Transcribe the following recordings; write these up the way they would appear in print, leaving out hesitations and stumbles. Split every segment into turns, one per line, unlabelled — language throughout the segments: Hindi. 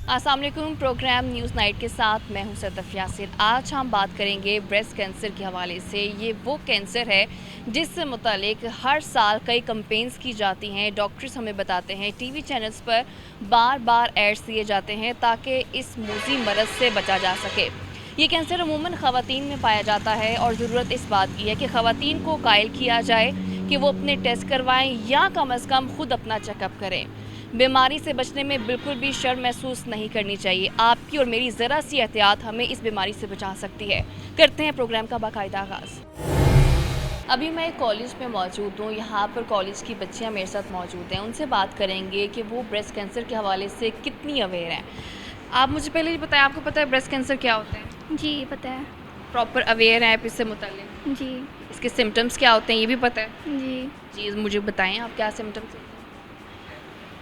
अस्सलाम वालेकुम। प्रोग्राम न्यूज़ नाइट के साथ मैं हूं सदफ यासिर। आज हम बात करेंगे ब्रेस्ट कैंसर के हवाले से। ये वो कैंसर है जिससे मुतालिक हर साल कई कंपेन्स की जाती हैं। डॉक्टर्स हमें बताते हैं, टीवी चैनल्स पर बार बार एड्स दिए जाते हैं ताकि इस मूजी मरज़ से बचा जा सके। ये कैंसर अमूमन ख़वातीन में पाया जाता है और ज़रूरत इस बात की है कि ख़वातीन को कायल किया जाए कि वो अपने टेस्ट करवाएं या कम अज़ कम ख़ुद अपना चेकअप करें। बीमारी से बचने में बिल्कुल भी शर्म महसूस नहीं करनी चाहिए। आपकी और मेरी ज़रा सी एहतियात हमें इस बीमारी से बचा सकती है। करते हैं प्रोग्राम का बाकायदा आगाज़। अभी मैं एक कॉलेज में मौजूद हूँ। यहाँ पर कॉलेज की बच्चियाँ मेरे साथ मौजूद हैं। उनसे बात करेंगे कि वो ब्रेस्ट कैंसर के हवाले से कितनी अवेयर हैं। आप मुझे पहले ये बताएं, आपको पता है ब्रेस्ट कैंसर क्या होता है?
जी, पता है।
प्रॉपर अवेयर हैं आप इससे मुताल्लिक?
जी।
इसके सिम्टम्स क्या होते हैं ये भी पता है?
जी।
जी, मुझे बताएं आप क्या सिम्टम्स हैं?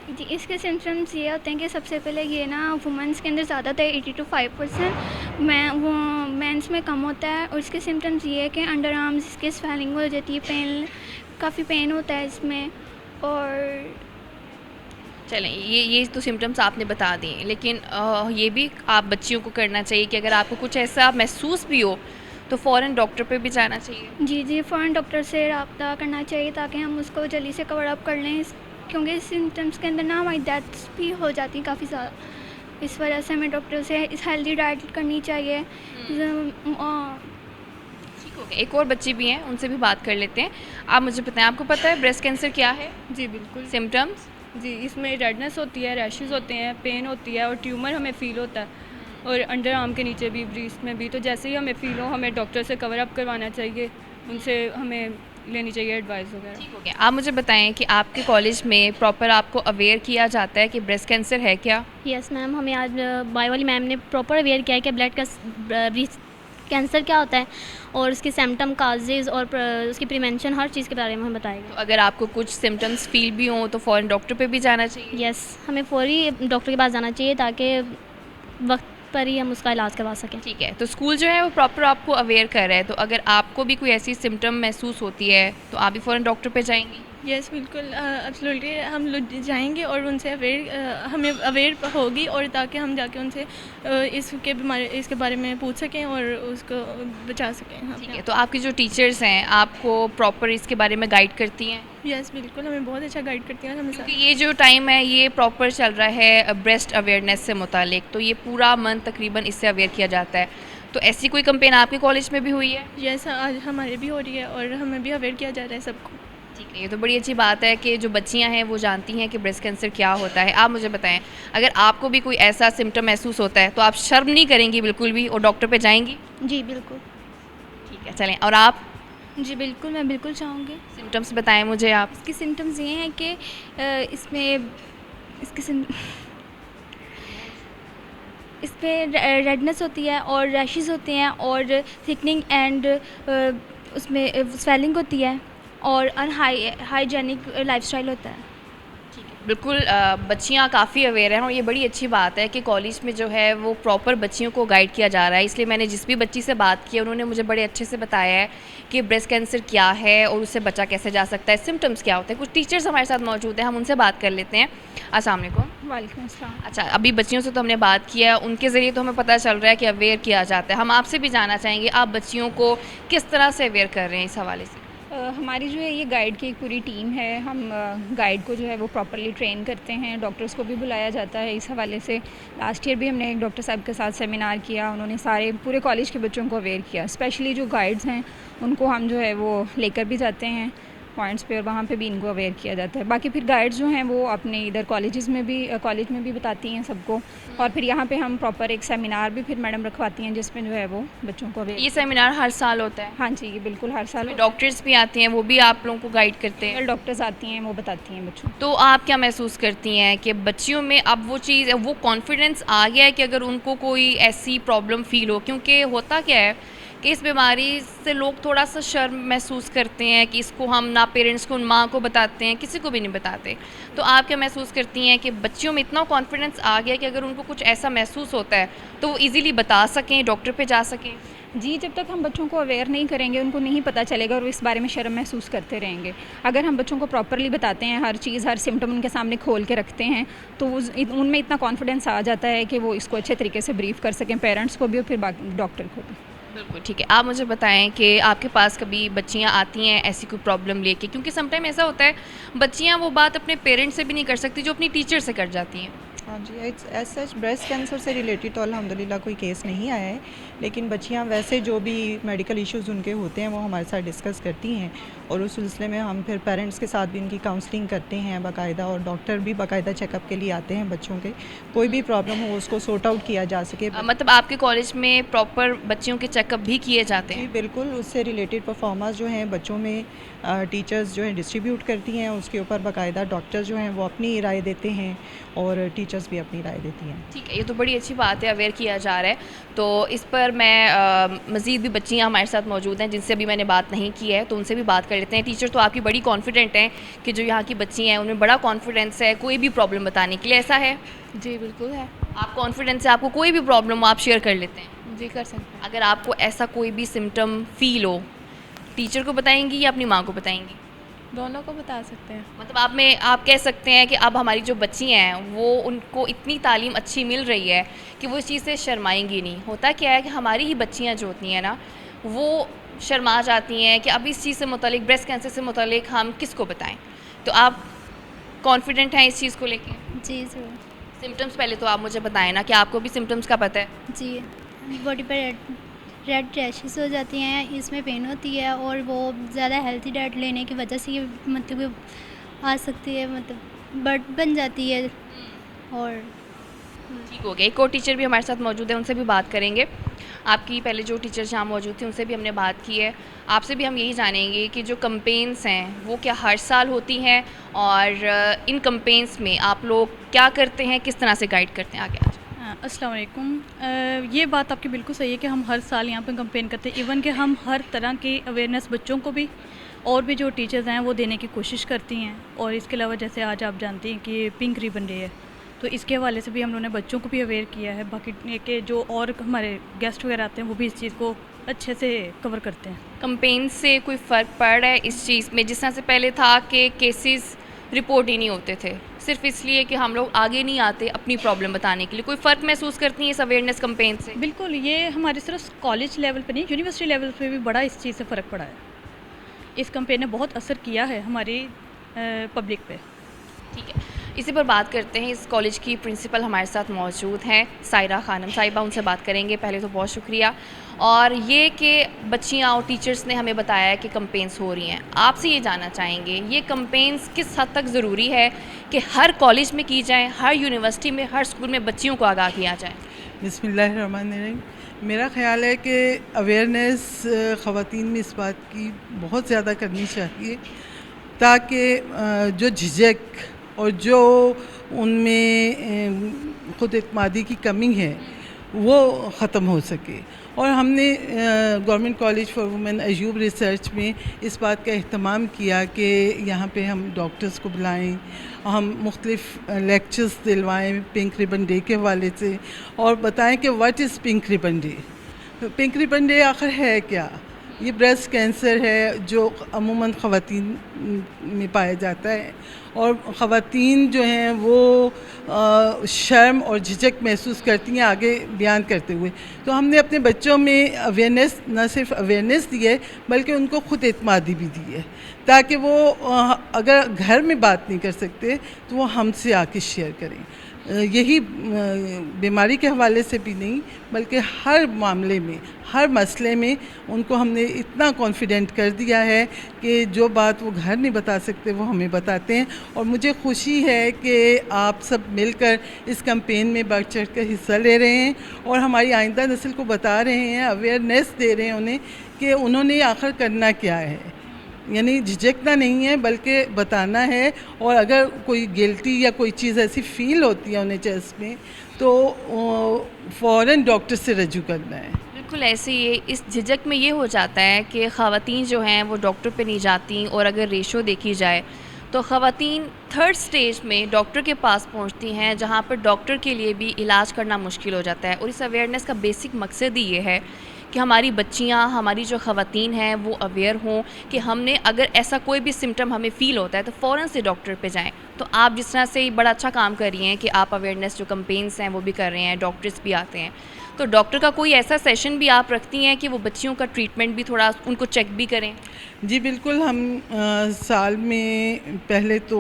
जी, इसके सिम्पटम्स ये होते हैं कि सबसे पहले ये ना वुमेन्स के अंदर ज़्यादातर 80 to 5% वो मेंस में कम होता है। और इसके सिम्पटम्स ये है कि अंडर आर्म्स इसके स्वेलिंग हो जाती है, काफ़ी पेन होता है इसमें। और
चलें, ये तो सिम्टम्स आपने बता दिए, लेकिन ये भी आप बच्चियों को करना चाहिए कि अगर आपको कुछ ऐसा महसूस भी हो तो फ़ौरन डॉक्टर पे भी जाना चाहिए।
जी, फ़ौरन डॉक्टर से रब्ता करना चाहिए ताकि हम उसको जल्दी से कवर अप कर लें, क्योंकि इस सिम्टम्स के अंदर ना हमारी डेथ्स भी हो जाती हैं काफ़ी ज़्यादा। इस वजह से हमें डॉक्टर से इस हेल्दी डाइट करनी चाहिए।
ठीक हो गया। एक और बच्ची भी हैं, उनसे भी बात कर लेते हैं। आप मुझे बताएं, आपको पता है ब्रेस्ट कैंसर क्या है?
जी बिल्कुल।
सिम्टम्स?
जी, इसमें रेडनेस होती है, रैशेस होते हैं, पेन होती है और ट्यूमर हमें फ़ील होता है और अंडर आर्म के नीचे भी, ब्रीस्ट में भी। तो जैसे ही हमें फ़ील हो हमें डॉक्टर से कवर अप करवाना चाहिए, उनसे हमें लेनी चाहिए एडवाइस वगैरह।
ठीक हो गया। आप मुझे बताएं कि आपके कॉलेज में प्रॉपर आपको अवेयर किया जाता है कि ब्रेस्ट कैंसर है क्या?
यस मैम, हमें आज बायो वाली मैम ने प्रॉपर अवेयर किया है कि ब्लड का ब्रेस्ट कैंसर क्या होता है और उसके सिम्टम काजेज़ और उसकी प्रिवेंशन हर चीज़ के बारे में हमें बताएगा।
तो अगर आपको कुछ सिम्टम्स फील भी हों तो फ़ौरन डॉक्टर पे भी जाना चाहिए?
यस, हमें फौरी डॉक्टर के पास जाना चाहिए ताकि वक्त पर ही हम उसका इलाज करवा सकें।
ठीक है, तो स्कूल जो है वो प्रॉपर आपको अवेयर कर रहा है, तो अगर आपको भी कोई ऐसी सिम्टम महसूस होती है तो आप भी फ़ौरन डॉक्टर पे जाएंगी?
यस बिल्कुल, एब्सोल्युटली हम लोग जाएंगे और उनसे हमें अवेयर होगी और ताकि हम जाके उनसे इसके बारे में पूछ सकें और उसको बचा सकें।
ठीक है, तो आपकी जो टीचर्स हैं आपको प्रॉपर इसके बारे में गाइड करती हैं?
यस बिल्कुल, हमें बहुत अच्छा गाइड करती हैं हमेशा।
क्योंकि ये जो टाइम है ये प्रॉपर चल रहा है ब्रेस्ट अवेयरनेस से मुतालिक, तो ये पूरा मंथ तकरीबन इससे अवेयर किया जाता है। तो ऐसी कोई कैंपेन आपके कॉलेज में भी हुई है?
यस, आज हमारे भी हो रही है और हमें भी अवेयर किया जा रहा है सबको।
ठीक है, ये तो बड़ी अच्छी बात है कि जो बच्चियां हैं वो जानती हैं कि ब्रेस्ट कैंसर क्या होता है। आप मुझे बताएं, अगर आपको भी कोई ऐसा सिम्टम महसूस होता है तो आप शर्म नहीं करेंगी बिल्कुल भी और डॉक्टर पे जाएंगी?
जी बिल्कुल।
ठीक है, चलें। और आप?
जी बिल्कुल, मैं बिल्कुल चाहूँगी।
सिम्टम्स बताएं मुझे आप।
इसके सिम्टम्स ये हैं कि इसमें रेडनेस होती है और रैशेस होते हैं और थिकनिंग एंड उसमें स्वेलिंग होती है और हाइजेनिक लाइफस्टाइल होता है।
बिल्कुल, बच्चियाँ काफ़ी अवेयर हैं और ये बड़ी अच्छी बात है कि कॉलेज में जो है वो प्रॉपर बच्चियों को गाइड किया जा रहा है। इसलिए मैंने जिस भी बच्ची से बात की उन्होंने मुझे बड़े अच्छे से बताया है कि ब्रेस्ट कैंसर क्या है और उससे बचा कैसे जा सकता है, सिम्टम्स क्या होते हैं। कुछ टीचर्स हमारे साथ मौजूद हैं, हम उनसे बात कर लेते हैं। अस्सलाम वालेकुम।
वालेकुम अस्सलाम।
अच्छा, अभी बच्चियों से तो हमने बात किया है, उनके ज़रिए तो हमें पता चल रहा है कि अवेयर किया जाता है। हम आपसे भी जानना चाहेंगे आप बच्चियों को किस तरह से अवेयर कर रहे हैं इस हवाले से?
हमारी जो है ये गाइड की एक पूरी टीम है। हम गाइड को जो है वो प्रॉपरली ट्रेन करते हैं, डॉक्टर्स को भी बुलाया जाता है इस हवाले से। लास्ट ईयर भी हमने एक डॉक्टर साहब के साथ सेमिनार किया, उन्होंने सारे पूरे कॉलेज के बच्चों को अवेयर किया। स्पेशली जो गाइड्स हैं उनको हम जो है वो लेकर भी जाते हैं पॉइंट्स पे और वहाँ पे भी इनको अवेयर किया जाता है। बाकी फिर गाइड्स जो हैं वो अपने इधर कॉलेज में भी बताती हैं सबको। और फिर यहाँ पे हम प्रॉपर एक सेमिनार भी फिर मैडम रखवाती हैं जिसमें जो है वो बच्चों को अवेयर।
ये सेमिनार हर साल होता है?
हाँ जी, ये बिल्कुल हर साल।
डॉक्टर्स भी आते हैं, वो भी आप लोगों को गाइड करते हैं?
डॉक्टर्स आती हैं, वो बताती हैं बच्चों।
तो आप क्या महसूस करती हैं कि बच्चियों में अब वो चीज़, वो कॉन्फिडेंस आ गया है कि अगर उनको कोई ऐसी प्रॉब्लम फ़ील हो? क्योंकि होता क्या है कि इस बीमारी से लोग थोड़ा सा शर्म महसूस करते हैं कि इसको हम ना पेरेंट्स को, माँ को बताते हैं, किसी को भी नहीं बताते। तो आप क्या महसूस करती हैं कि बच्चियों में इतना कॉन्फिडेंस आ गया कि अगर उनको कुछ ऐसा महसूस होता है तो वो इजीली बता सकें, डॉक्टर पे जा सकें?
जी, जब तक हम बच्चों को अवेयर नहीं करेंगे, उनको नहीं पता चलेगा और वो इस बारे में शर्म महसूस करते रहेंगे। अगर हम बच्चों को प्रॉपरली बताते हैं, हर चीज़, हर सिम्पटम उनके सामने खोल के रखते हैं, तो उनमें इतना कॉन्फिडेंस आ जाता है कि वो इसको अच्छे तरीके से ब्रीफ कर सकें, पेरेंट्स को भी और फिर बाकी डॉक्टर को भी।
बिल्कुल ठीक है। आप मुझे बताएं कि आपके पास कभी बच्चियां आती हैं ऐसी कोई प्रॉब्लम लेके, क्योंकि समटाइम ऐसा होता है बच्चियां वो बात अपने पेरेंट्स से भी नहीं कर सकती जो अपनी टीचर से कर जाती हैं।
हाँ जी, it's as such breast cancer से रिलेटेड तो अल्हम्दुलिल्लाह कोई केस नहीं आया है, लेकिन बच्चियां वैसे जो भी मेडिकल इश्यूज़ उनके होते हैं वो हमारे साथ डिस्कस करती हैं और उस सिलसिले में हम फिर पेरेंट्स के साथ भी इनकी काउंसलिंग करते हैं बाकायदा, और डॉक्टर भी बाकायदा चेकअप के लिए आते हैं बच्चों के, कोई भी प्रॉब्लम हो उसको सॉर्ट आउट किया जा सके।
मतलब आपके कॉलेज में प्रॉपर बच्चियों के चेकअप भी किए जाते
जी
हैं?
बिल्कुल, उससे रिलेटेड परफॉर्मेंस जो हैं बच्चों में टीचर्स जो हैं डिस्ट्रीब्यूट करती हैं, उसके ऊपर बाकायदा डॉक्टर जो हैं वो अपनी राय देते हैं और टीचर्स भी अपनी राय देती हैं।
ठीक है, ये तो बड़ी अच्छी बात है, अवेयर किया जा रहा है। तो इस पर मैं मज़ीद भी बच्चियां हमारे साथ मौजूद हैं जिनसे अभी मैंने बात नहीं की है, तो उनसे भी बात कर लेते हैं। टीचर तो आपकी बड़ी कॉन्फिडेंट हैं कि जो यहाँ की बच्ची हैं उनमें बड़ा कॉन्फिडेंस है कोई भी प्रॉब्लम बताने के लिए, ऐसा है?
जी बिल्कुल है।
आप कॉन्फिडेंस है, आपको कोई भी प्रॉब्लम हो आप शेयर कर लेते हैं?
जी कर सकते
अगर आपको ऐसा कोई भी सिम्टम फील हो, टीचर को बताएंगी या अपनी माँ को बताएंगी?
हैं, दोनों को बता सकते हैं।
मतलब आप कह सकते हैं कि अब हमारी जो बच्ची हैं वो उनको इतनी तालीम अच्छी मिल रही है कि वो इस चीज़ से शर्माएंगी नहीं। होता क्या है कि हमारी ही बच्चियां जो होती हैं ना वो शर्मा जाती हैं कि अब इस चीज़ से मुतालिक, ब्रेस्ट कैंसर से मुतालिक हम किसको बताएं। तो आप कॉन्फिडेंट हैं इस चीज़ को लेके?
जी ज़रूर।
सिम्टम्स पहले तो आप मुझे बताएं ना कि आपको भी सिम्टम्स का पता है?
जी, बॉडी पर रेड रैशेस हो जाती हैं, इसमें पेन होती है और वो ज़्यादा हेल्थी डाइट लेने की वजह से ये मतलब आ सकती है, मतलब बट बन जाती है। और
ठीक हो गया। एक और टीचर भी हमारे साथ मौजूद है, उनसे भी बात करेंगे। आपकी पहले जो टीचर्स यहाँ मौजूद थे उनसे भी हमने बात की है, आपसे भी हम यही जानेंगे कि जो कंपेन्स हैं वो क्या हर साल होती हैं और इन कंपेन्स में आप लोग क्या करते हैं, किस तरह से गाइड करते हैं? आगे आ जाए।
अस्सलाम वालेकुम। ये बात आपकी बिल्कुल सही है कि हम हर साल यहाँ पे कंपेन करते हैं। इवन कि हम हर तरह की अवेयरनेस बच्चों को भी और भी जो टीचर्स हैं वो देने की कोशिश करती हैं। और इसके अलावा जैसे आज आप जानती हैं कि पिंक रिबन डे है, तो इसके हवाले से भी हम लोगों ने बच्चों को भी अवेयर किया है। बाकी के जो और हमारे गेस्ट वगैरह आते हैं वो भी इस चीज़ को अच्छे से कवर करते हैं।
कंपेन से कोई फ़र्क पड़ रहा है इस चीज़ में? जिस तरह से पहले था कि केसेस रिपोर्ट ही नहीं होते थे सिर्फ इसलिए कि हम लोग आगे नहीं आते अपनी प्रॉब्लम बताने के लिए, कोई फ़र्क महसूस करती हैं इस अवेयरनेस कैंपेन से?
बिल्कुल, ये हमारे सिर्फ कॉलेज लेवल पे नहीं, यूनिवर्सिटी लेवल पे भी बड़ा इस चीज़ से फ़र्क पड़ा है। इस कैंपेन ने बहुत असर किया है हमारी पब्लिक पे।
ठीक है, इसी पर बात करते हैं। इस कॉलेज की प्रिंसिपल हमारे साथ मौजूद हैं, सायरा खानम साहिबा, उनसे बात करेंगे। पहले तो बहुत शुक्रिया। और ये कि बच्चियाँ और टीचर्स ने हमें बताया कि कंपेन्स हो रही हैं, आपसे ये जानना चाहेंगे ये कंपेन्स किस हद तक ज़रूरी है कि हर कॉलेज में की जाए, हर यूनिवर्सिटी में, हर स्कूल में बच्चियों को आगाह किया जाए?
बिस्मिल्लाहिर्रहमानिर्रहीम। मेरा ख़्याल है कि अवेयरनेस ख़वातीन में इस बात की बहुत ज़्यादा करनी चाहिए ताकि जो झिझक और जो उनमें ख़ुद एतमादी की कमी है वो ख़त्म हो सके। और हमने government college for women Ayub research में इस बात का एहतमाम किया कि यहाँ पे हम डॉक्टर्स को बुलाएं, हम मुख्तलिफ़ लेक्चर्स दिलवाएं पिंक रिबन डे के हवाले से और बताएं कि what is pink ribbon day. Pink ribbon day आखिर है क्या? ये ब्रेस्ट कैंसर है जो अमूमन ख़वातीन में पाया जाता है और ख़वातीन जो हैं वो शर्म और झिझक महसूस करती हैं आगे बयान करते हुए। तो हमने अपने बच्चों में अवेयरनेस, न सिर्फ अवेयरनेस दी है बल्कि उनको ख़ुद एतमादी भी दी है ताकि वो अगर घर में बात नहीं कर सकते तो वो हमसे आके शेयर करें। यही बीमारी के हवाले से भी नहीं बल्कि हर मामले में, हर मसले में उनको हमने इतना कॉन्फिडेंट कर दिया है कि जो बात वो घर नहीं बता सकते वो हमें बताते हैं। और मुझे खुशी है कि आप सब मिलकर इस कैंपेन में बढ़ चढ़ कर हिस्सा ले रहे हैं और हमारी आइंदा नस्ल को बता रहे हैं, अवेयरनेस दे रहे हैं उन्हें कि उन्होंने आखिर करना क्या है। यानी झिझकना नहीं है बल्कि बताना है। और अगर कोई गिल्टी या कोई चीज़ ऐसी फ़ील होती है उन्हें चेस्ट में तो फ़ौरन डॉक्टर से रजू करना है।
बिल्कुल ऐसे ही इस झिझक में ये हो जाता है कि ख़वातीन जो हैं वो डॉक्टर पे नहीं जाती और अगर रेशो देखी जाए तो ख़वातीन थर्ड स्टेज में डॉक्टर के पास पहुंचती हैं जहां पर डॉक्टर के लिए भी इलाज करना मुश्किल हो जाता है। और इस अवेयरनेस का बेसिक मकसद ही ये है कि हमारी बच्चियाँ, हमारी जो ख़वातीन हैं वो अवेयर हों कि हमने अगर ऐसा कोई भी सिम्टम हमें फ़ील होता है तो फ़ौरन से डॉक्टर पे जाएं। तो आप जिस तरह से बड़ा अच्छा काम कर रही हैं कि आप अवेयरनेस जो कैंपेन्स हैं वो भी कर रहे हैं, डॉक्टर्स भी आते हैं, तो डॉक्टर का कोई ऐसा सेशन भी आप रखती हैं कि वो बच्चियों का ट्रीटमेंट भी थोड़ा उनको चेक भी करें?
जी बिल्कुल, हम साल में पहले तो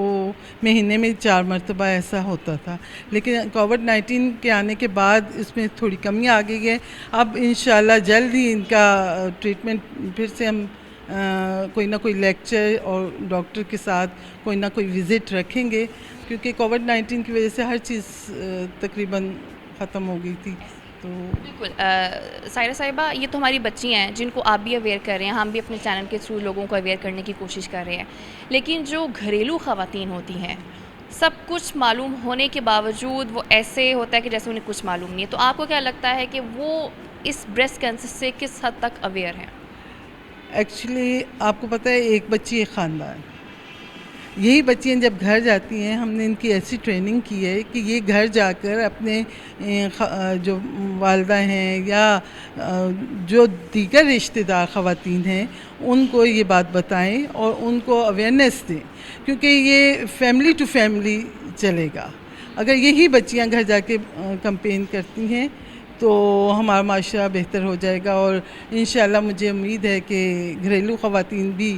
महीने में 4 मरतबा ऐसा होता था, लेकिन कोविड-19 के आने के बाद इसमें थोड़ी कमी आ गई है। अब इंशाल्लाह जल्द ही इनका ट्रीटमेंट फिर से हम कोई ना कोई लेक्चर और डॉक्टर के साथ कोई ना कोई विज़िट रखेंगे, क्योंकि कोविड-19 की वजह से हर चीज़ तकरीबन ख़त्म हो गई थी। तो
बिल्कुल सायरा साहिबा, ये तो हमारी बच्ची हैं जिनको आप भी अवेयर कर रहे हैं, हम भी अपने चैनल के थ्रू लोगों को अवेयर करने की कोशिश कर रहे हैं, लेकिन जो घरेलू ख़वातीन होती हैं सब कुछ मालूम होने के बावजूद वो ऐसे होता है कि जैसे उन्हें कुछ मालूम नहीं है, तो आपको क्या लगता है कि वो इस ब्रेस्ट कैंसर से किस हद तक अवेयर हैं?
एक्चुअली आपको पता है, एक बच्ची एक ख़ानदान, यही बच्चियाँ जब घर जाती हैं, हमने इनकी ऐसी ट्रेनिंग की है कि ये घर जाकर अपने जो वालिदा हैं या जो दीगर रिश्तेदार ख़वातीन हैं उनको ये बात बताएं और उनको अवेयरनेस दें, क्योंकि ये फैमिली टू फैमिली चलेगा। अगर यही बच्चियाँ घर जाके कैंपेन करती हैं तो हमारा माशरा बेहतर हो जाएगा, और इंशाल्लाह मुझे उम्मीद है कि घरेलू ख़वातीन भी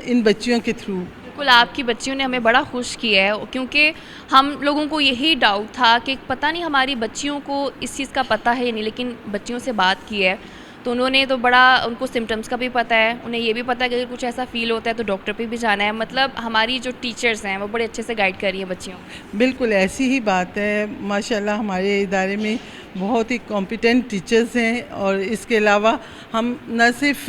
इन बच्चियों के थ्रू।
बिल्कुल, आपकी बच्चियों ने हमें बड़ा खुश किया है, क्योंकि हम लोगों को यही डाउट था कि पता नहीं हमारी बच्चियों को इस चीज़ का पता है या नहीं, लेकिन बच्चियों से बात की है तो उन्होंने तो बड़ा, उनको सिम्टम्स का भी पता है, उन्हें ये भी पता है कि अगर कुछ ऐसा फ़ील होता है तो डॉक्टर पे भी जाना है। मतलब हमारी जो टीचर्स हैं वो बड़े अच्छे से गाइड कर रही हैं बच्चियों को।
बिल्कुल ऐसी ही बात है, माशाल्लाह हमारे इदारे में बहुत ही कॉम्पिटेंट टीचर्स हैं, और इसके अलावा हम न सिर्फ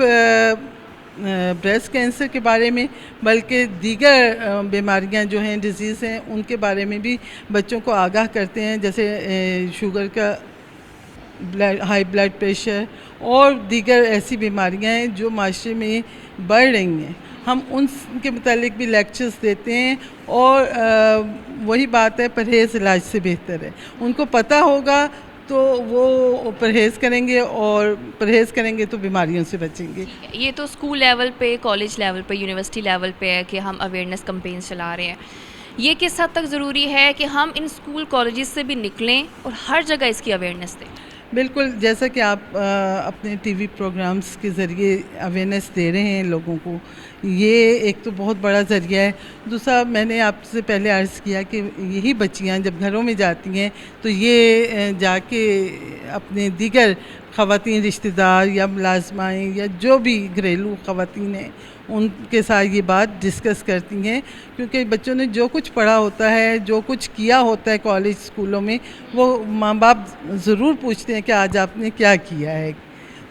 ब्रेस्ट कैंसर के बारे में बल्कि दीगर बीमारियां जो हैं, डिजीज़ हैं, उनके बारे में भी बच्चों को आगाह करते हैं, जैसे शुगर का, हाई ब्लड प्रेशर और दीगर ऐसी बीमारियां हैं जो माशरे में बढ़ रही हैं। हम उनके मुतालिक भी लेक्चर्स देते हैं, और वही बात है, परहेज़ इलाज से बेहतर है। उनको पता होगा तो वो परहेज़ करेंगे, और परहेज़ करेंगे तो बीमारियों से बचेंगे।
ये तो स्कूल लेवल पे, कॉलेज लेवल पे, यूनिवर्सिटी लेवल पे है कि हम अवेयरनेस कैंपेन चला रहे हैं। ये किस हद तक ज़रूरी है कि हम इन स्कूल कॉलेजेस से भी निकलें और हर जगह इसकी अवेयरनेस दें?
बिल्कुल, जैसा कि आप अपने टीवी प्रोग्राम्स के ज़रिए अवेयरनेस दे रहे हैं लोगों को, ये एक तो बहुत बड़ा ज़रिया है। दूसरा, मैंने आपसे पहले अर्ज़ किया कि यही बच्चियाँ जब घरों में जाती हैं तो ये जाके अपने दीगर ख़वातीन रिश्तेदार या मुलाज़माएँ या जो भी घरेलू ख़वातीन हैं उनके साथ ये बात डिस्कस करती हैं, क्योंकि बच्चों ने जो कुछ पढ़ा होता है, जो कुछ किया होता है कॉलेज स्कूलों में, वो माँ बाप ज़रूर पूछते हैं कि आज आपने क्या किया है,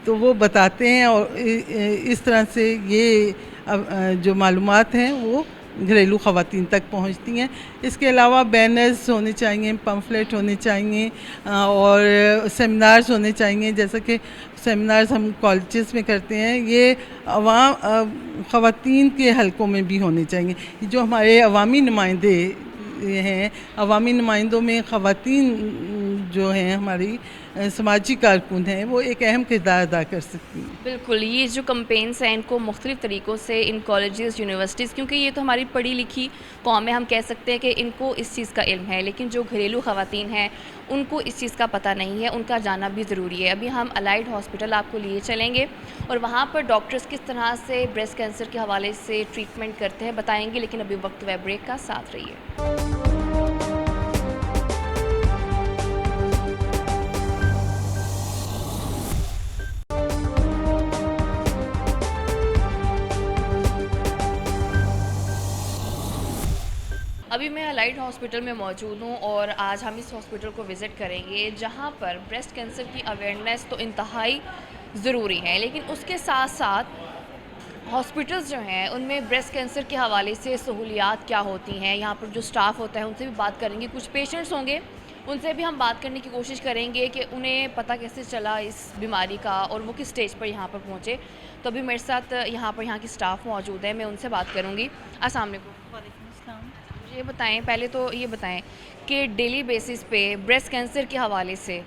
तो वो बताते हैं, और इस तरह से ये जो मालूमात हैं वो घरेलू ख़वातीन तक पहुंचती हैं। इसके अलावा बैनर्स होने चाहिए, पम्फलेट होने चाहिए, और सेमिनार्स होने चाहिए, जैसा कि सेमिनार्स हम कॉलेजेस में करते हैं, ये ख़वातीन के हलकों में भी होने चाहिए। जो हमारे अवामी नुमाइंदे हैं, अवामी नुमाइंदों में ख़वातीन जो हैं, हमारी समाजी कारकुन हैं, वो एक अहम किरदार अदा कर सकती हैं।
बिल्कुल, ये जो कैंपेन्स हैं इनको मुख्तलिफ़ तरीक़ों से इन कॉलेजेस, यूनिवर्सिटीज़, क्योंकि ये तो हमारी पढ़ी लिखी कौम है, हम कह सकते हैं कि इनको इस चीज़ का इल्म है, लेकिन जो घरेलू ख़वातीन हैं उनको इस चीज़ का पता नहीं है, उनका जाना भी ज़रूरी है। अभी हम अलाइड हॉस्पिटल आपको लिए चलेंगे और वहाँ पर डॉक्टर्स किस तरह से ब्रेस्ट कैंसर के हवाले से ट्रीटमेंट करते हैं बताएँगे, लेकिन अभी वक्त हुआ ब्रेक का, साथ रहिए। अभी मैं अलाइड हॉस्पिटल में मौजूद हूँ और आज हम इस हॉस्पिटल को विज़िट करेंगे जहाँ पर ब्रेस्ट कैंसर की अवेयरनेस तो इंतहाई ज़रूरी है, लेकिन उसके साथ साथ हॉस्पिटल्स जो हैं उनमें ब्रेस्ट कैंसर के हवाले से सहूलियात क्या होती हैं, यहाँ पर जो स्टाफ होता है उनसे भी बात करेंगे। कुछ पेशेंट्स होंगे उनसे भी हम बात करने की कोशिश करेंगे कि उन्हें पता कैसे चला इस बीमारी का और वो किस स्टेज पर यहाँ पर पहुँचे। तो अभी मेरे साथ यहाँ की स्टाफ मौजूद है, मैं उनसे बात करूँगी। अस्सलाम वालेकुम। ये बताएं, पहले तो ये बताएं कि डेली बेसिस पे ब्रेस्ट कैंसर के हवाले से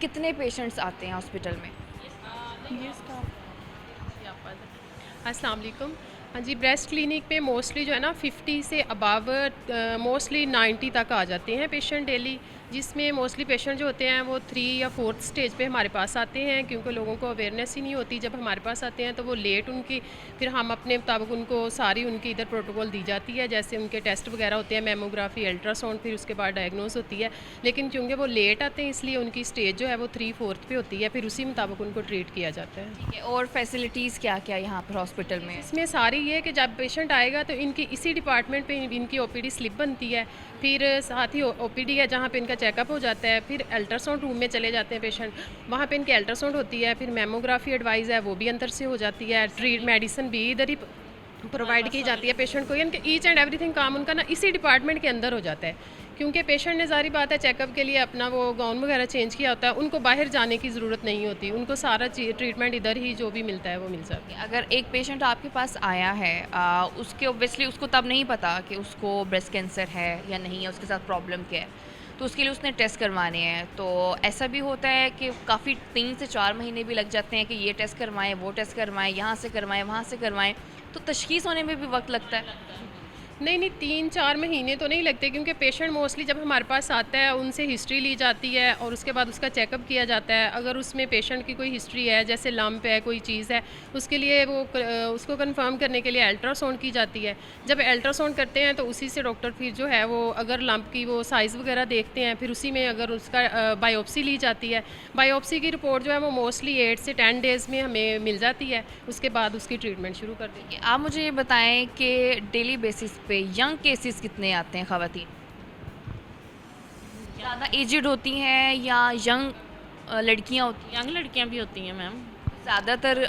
कितने पेशेंट्स आते हैं हॉस्पिटल में?
ये स्टाफ अस्सलाम वालेकुम। हाँ जी, ब्रेस्ट क्लिनिक पे मोस्टली जो है ना 50 से अबव मोस्टली 90 तक आ जाते हैं पेशेंट डेली, जिसमें मोस्टली पेशेंट जो होते हैं वो 3 या 4th स्टेज पे हमारे पास आते हैं, क्योंकि लोगों को अवेयरनेस ही नहीं होती। जब हमारे पास आते हैं तो वो लेट उनकी, फिर हम अपने मुताबिक उनको सारी उनकी इधर प्रोटोकॉल दी जाती है, जैसे उनके टेस्ट वगैरह होते हैं, मेमोग्राफी, अल्ट्रासाउंड, फिर उसके बाद डायग्नोस होती है। लेकिन क्योंकि वो लेट आते हैं इसलिए उनकी स्टेज जो है वो 3-4th पे होती है, फिर उसी मुताबिक उनको ट्रीट किया जाता है।
ठीक है, और फैसिलिटीज़ क्या क्या यहाँ पर हॉस्पिटल में?
इसमें सारी ये कि जब पेशेंट आएगा तो इनकी इसी डिपार्टमेंट पे इनकी ओपीडी स्लिप बनती है, फिर साथ ही ओपीडी है जहाँ पे इनका चेकअप हो जाता है, फिर अल्ट्रासाउंड रूम में चले जाते हैं पेशेंट, वहाँ पे इनकी अल्ट्रासाउंड होती है, फिर मेमोग्राफी एडवाइस है वो भी अंदर से हो जाती है, ट्रीट मेडिसिन भी इधर ही प्रोवाइड की जाती है पेशेंट को। यानी कि ईच एंड एवरीथिंग काम उनका ना इसी डिपार्टमेंट के अंदर हो जाता है, क्योंकि पेशेंट ने ज़ाहिर बात है चेकअप के लिए अपना वो गाउन वगैरह चेंज किया होता है, उनको बाहर जाने की ज़रूरत नहीं होती, उनको सारा ट्रीटमेंट इधर ही जो भी मिलता है वो मिल जाता है।
अगर एक पेशेंट आपके पास आया है उसके ऑब्वियसली उसको तब नहीं पता कि उसको ब्रेस्ट कैंसर है या नहीं है, उसके साथ प्रॉब्लम क्या है, तो उसके लिए उसने टेस्ट करवाने हैं। तो ऐसा भी होता है कि काफ़ी 3 से 4 महीने भी लग जाते हैं कि ये टेस्ट करवाएं, वो टेस्ट करवाएं, यहाँ से करवाएं, वहाँ से करवाएं, तो तशख़ीस होने में भी वक्त लगता है।
नहीं 3-4 महीने तो नहीं लगते, क्योंकि पेशेंट मोस्टली जब हमारे पास आता है उनसे हिस्ट्री ली जाती है और उसके बाद उसका चेकअप किया जाता है। अगर उसमें पेशेंट की कोई हिस्ट्री है, जैसे लंप है, कोई चीज़ है, उसके लिए वो उसको कंफर्म करने के लिए अल्ट्रासाउंड की जाती है। जब अल्ट्रासाउंड करते हैं तो उसी से डॉक्टर फिर जो है वो अगर लंप की वो साइज़ वगैरह देखते हैं, फिर उसी में अगर उसका बायोप्सी ली जाती है। बायोप्सी की रिपोर्ट जो है वो मोस्टली 8 से 10 डेज़ में हमें मिल जाती है, उसके बाद उसकी ट्रीटमेंट शुरू कर देंगे।
आप मुझे ये बताएं कि डेली बेसिस पे यंग केसेस कितने आते हैं ख़वातीन? ज़्यादा एजड होती हैं या यंग लड़कियां होती हैं?
यंग लड़कियां भी होती हैं मैम
ज़्यादातर।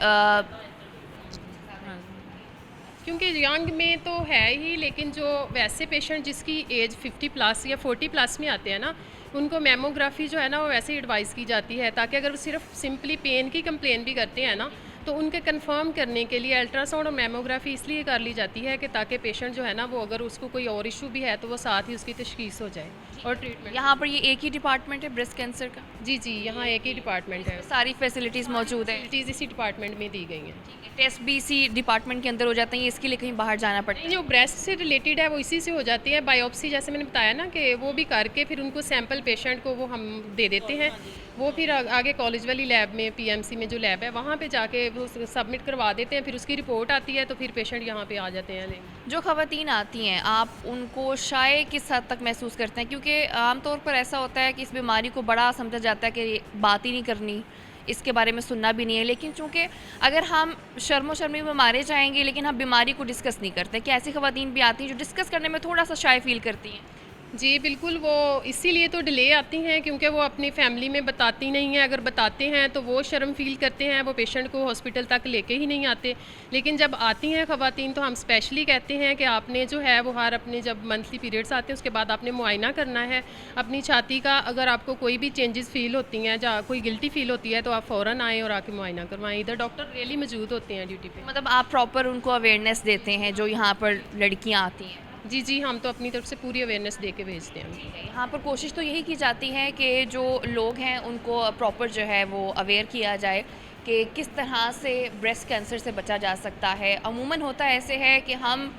क्योंकि यंग में तो है ही, लेकिन जो वैसे पेशेंट जिसकी एज 50 प्लस या 40 प्लस में आते हैं ना, उनको मेमोग्राफी जो है ना वो वैसे ही एडवाइस की जाती है, ताकि अगर वो सिर्फ सिंपली पेन की कंप्लेन भी करते हैं ना तो उनके कंफर्म करने के लिए अल्ट्रासाउंड और मेमोग्राफी इसलिए कर ली जाती है कि ताकि पेशेंट जो है ना वो अगर उसको कोई और इशू भी है तो वो साथ ही उसकी तशख़ीस हो जाए और ट्रीटमेंट।
यहाँ पर ये एक ही डिपार्टमेंट है ब्रेस्ट कैंसर का?
जी यहाँ एक ही डिपार्टमेंट है,
सारी फैसिलिटीज़ मौजूद है,
फैसिलिटीज़ इसी डिपार्टमेंट में दी गई हैं।
टेस्ट भी इसी डिपार्टमेंट के अंदर हो जाते हैं, इसके लिए कहीं बाहर जाना पड़ता है?
जो ब्रेस्ट से रिलेटेड है वो इसी से हो जाती है। बायोप्सी जैसे मैंने बताया ना कि वो भी करके फिर उनको सैंपल पेशेंट को वो हम दे देते हैं, वो फिर आगे कॉलेज वाली लैब में PMC में जो लैब है वहाँ पे जाके वो सबमिट करवा देते हैं, फिर उसकी रिपोर्ट आती है तो फिर पेशेंट यहाँ पे आ जाते हैं।
जो ख़वातीन आती हैं आप उनको शाये किस हद तक महसूस करते हैं? क्योंकि आमतौर पर ऐसा होता है कि इस बीमारी को बड़ा समझा जाता है कि बात ही नहीं करनी, इसके बारे में सुनना भी नहीं है, लेकिन चूँकि अगर हम शर्मो-शर्मी में मारे जाएंगे लेकिन हम बीमारी को डिस्कस नहीं करते, कि ऐसी ख़वातीन भी आती हैं जो डिस्कस करने में थोड़ा सा शाय फील करती हैं?
जी बिल्कुल, वो इसीलिए तो डिले आती हैं क्योंकि वो अपनी फैमिली में बताती नहीं हैं। अगर बताते हैं तो वो शर्म फील करते हैं, वो पेशेंट को हॉस्पिटल तक लेके ही नहीं आते। लेकिन जब आती हैं ख़वातीन तो हम स्पेशली कहते हैं कि आपने जो है वो हर अपने जब मंथली पीरियड्स आते हैं उसके बाद आपने मुआयना करना है अपनी छाती का। अगर आपको कोई भी चेंजेस फ़ील होती हैं या कोई गिल्टी फील होती है तो आप फ़ौरन आएँ और आके मुआयना करवाएँ। इधर डॉक्टर रियली मौजूद होते हैं ड्यूटी पर।
मतलब आप प्रॉपर उनको अवेयरनेस देते हैं जो यहाँ पर लड़कियाँ आती हैं?
जी हम तो अपनी तरफ से पूरी अवेयरनेस दे के भेजते हैं।
यहाँ पर कोशिश तो यही की जाती है कि जो लोग हैं उनको प्रॉपर जो है वो अवेयर किया जाए कि किस तरह से ब्रेस्ट कैंसर से बचा जा सकता है। अमूमन होता ऐसे है कि हम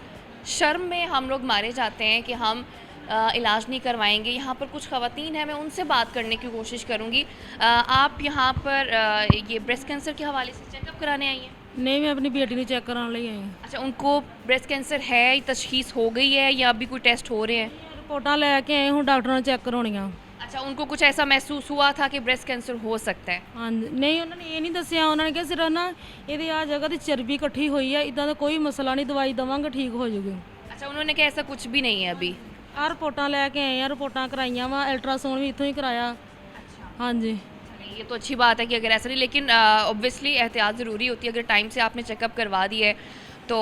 शर्म में हम लोग मारे जाते हैं कि हम इलाज नहीं करवाएंगे। यहाँ पर कुछ ख़वातीन हैं, मैं उनसे बात करने की कोशिश करूँगी। आप यहाँ पर ये ब्रेस्ट कैंसर के हवाले से चेकअप कराने आई हैं?
नहीं, मैं अपनी बेटी ने चेक कराने ਲਈ आई।
अच्छा, उनको ब्रेस्ट कैंसर है, तशख़ीस हो गई है या अभी कोई टेस्ट हो रहे हैं?
रिपोर्टां लैके आए हूँ, डॉक्टर ने चेक कराउणियां।
अच्छा, उनको कुछ ऐसा महसूस हुआ था कि ब्रेस्ट कैंसर हो सकता है?
हाँ नहीं, उन्होंने ये नहीं दसिया, उन्होंने कहा सिर्फ ना ये आ जगह तो चर्बी इकट्ठी हुई है, इदा का कोई मसला नहीं, दवाई देवांगे ठीक हो जाएगी।
अच्छा, उन्होंने कहा ऐसा कुछ भी नहीं है अभी?
रिपोर्टां लैके आए हैं, रिपोर्टां कराइयां वा, अल्ट्रासाउंड भी इत्थों ही कराया। हाँ जी,
ये तो अच्छी बात है कि अगर ऐसा नहीं, लेकिन ऑब्वियसली एहतियात ज़रूरी होती है। अगर टाइम से आपने चेकअप करवा दी है तो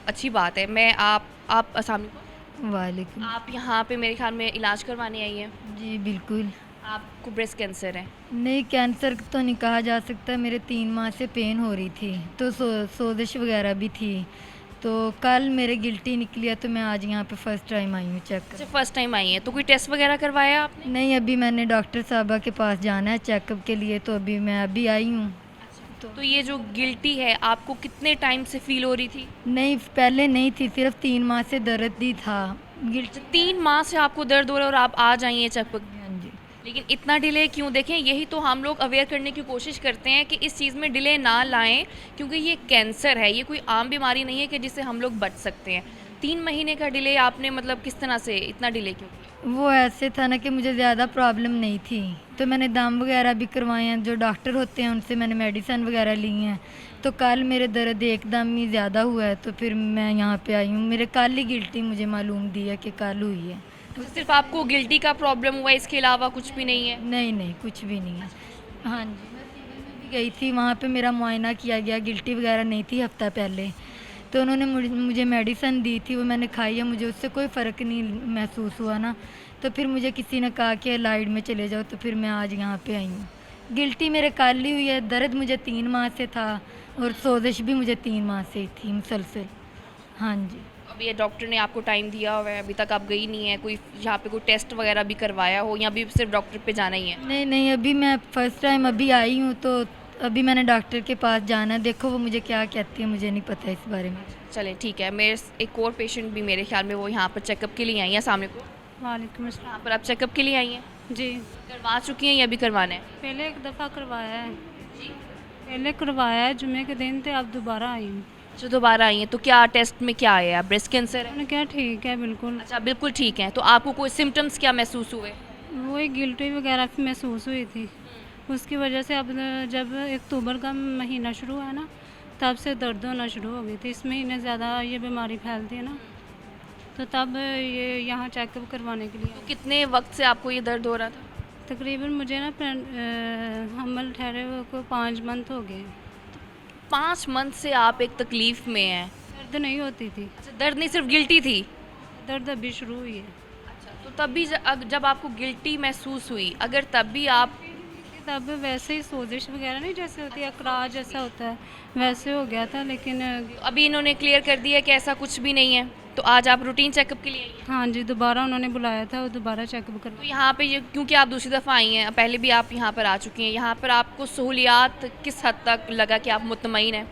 अच्छी बात है। मैं आप अस्सलाम
वालेकुम।
आप यहाँ पे मेरे ख्याल में इलाज करवाने आई हैं?
जी बिल्कुल।
आपको ब्रेस्ट कैंसर है?
नहीं, कैंसर तो नहीं कहा जा सकता। मेरे 3 माह से पेन हो रही थी तो सोजिश वगैरह भी थी, तो कल मेरे गिल्टी निकली है तो मैं आज यहाँ पे फ़र्स्ट टाइम आई हूँ चेक।
अच्छा, फ़र्स्ट टाइम आई हैं, तो कोई टेस्ट वगैरह करवाया आपने?
नहीं, अभी मैंने डॉक्टर साहबा के पास जाना है चेकअप के लिए, तो अभी मैं अभी आई हूँ।
तो ये जो गिल्टी है आपको कितने टाइम से फील हो रही थी?
नहीं, पहले नहीं थी, सिर्फ 3 माह से दर्द ही था। गिल्ट
3 माह से आपको दर्द हो रहा है और आप आ जाइए चेकअप।
हाँ जी।
लेकिन इतना डिले क्यों? देखें, यही तो हम लोग अवेयर करने की कोशिश करते हैं कि इस चीज़ में डिले ना लाएं, क्योंकि ये कैंसर है, ये कोई आम बीमारी नहीं है कि जिससे हम लोग बच सकते हैं। 3 महीने का डिले आपने मतलब किस तरह से, इतना डिले क्यों?
वो ऐसे था ना कि मुझे ज़्यादा प्रॉब्लम नहीं थी, तो मैंने दम वगैरह भी करवाए हैं, जो डॉक्टर होते हैं उनसे मैंने मेडिसिन वगैरह ली हैं। तो कल मेरे दर्द एकदम ही ज़्यादा हुआ है, तो फिर मैं यहाँ पे आई हूँ। मेरे कल ही गिल्टी मुझे मालूम दी है कि कल हुई है।
तो सिर्फ आपको गिल्टी का प्रॉब्लम हुआ है, इसके अलावा कुछ भी नहीं है?
नहीं नहीं, कुछ भी नहीं है। हाँ जी, मैं सिविल में भी गई थी, वहाँ पे मेरा मुआयना किया गया, गिल्टी वगैरह नहीं थी हफ्ता पहले। तो उन्होंने मुझे मेडिसिन दी थी, वो मैंने खाई है, मुझे उससे कोई फ़र्क नहीं महसूस हुआ ना। तो फिर मुझे किसी ने कहा कि लाइट में चले जाओ, तो फिर मैं आज यहाँ पे आई हूँ। गिल्टी मेरे कल ही हुई है, दर्द मुझे 3 माह से था और सोजिश भी मुझे 3 माह से थी मुसलसल। हाँ जी।
अभी ये डॉक्टर ने आपको टाइम दिया हुआ है, अभी तक आप गई नहीं है, कोई यहाँ पे कोई टेस्ट वगैरह भी करवाया हो या अभी सिर्फ डॉक्टर पे जाना ही है?
नहीं नहीं, अभी मैं फ़र्स्ट टाइम अभी आई हूँ, तो अभी मैंने डॉक्टर के पास जाना है। देखो वो मुझे क्या कहती है, मुझे नहीं पता इस बारे में।
चलें ठीक है। मेरे एक और पेशेंट भी मेरे ख्याल में वो यहाँ पर चेकअप के लिए आई हैं। सामने को
वालेकुम अस्सलाम।
यहाँ पर आप चेकअप के लिए आई हैं?
जी,
करवा चुकी हैं या अभी करवाना है?
पहले एक दफ़ा करवाया है,
जी।
पहले करवाया है, जुमे के दिन थे, अब दोबारा आई हूँ।
जो दोबारा आई हैं, तो क्या टेस्ट में क्या आया? ब्रेस्ट कैंसर है?
मैंने क्या ठीक है बिल्कुल।
अच्छा, बिल्कुल ठीक है। तो आपको कोई सिम्टम्स क्या महसूस हुए?
वो एक गिल्टी वगैरह महसूस हुई थी, उसकी वजह से अब जब अक्टूबर का महीना शुरू हुआ ना, तब से दर्द होना शुरू हो गई थी। इस महीने ज़्यादा ये बीमारी फैलती है ना, तो तब ये यहाँ चेकअप करवाने के लिए।
तो कितने वक्त से आपको ये दर्द हो रहा था?
तकरीबन मुझे ना हमल ठहरे हुए को 5 मंथ हो गए।
5 मंथ से आप एक तकलीफ़ में हैं?
दर्द नहीं होती थी।
अच्छा, दर्द नहीं, सिर्फ गिल्टी थी?
दर्द अभी शुरू हुई है।
अच्छा, तो तब भी जब आपको गिल्टी महसूस हुई, अगर तब भी आप
तब वैसे ही सोजिश वगैरह नहीं जैसे होती है, अकरार जैसा होता है, वैसे हो गया था। लेकिन
अभी इन्होंने क्लियर कर दिया कि ऐसा कुछ भी नहीं है, तो आज आप रूटीन चेकअप के लिए आई हैं?
हाँ जी, दोबारा उन्होंने बुलाया था, वो दोबारा चेकअप कर।
तो यहाँ पे क्योंकि आप दूसरी दफ़ा आई हैं, पहले भी आप यहाँ पर आ चुकी हैं, यहाँ पर आपको सहूलियात किस हद तक लगा कि आप मुतमईन हैं?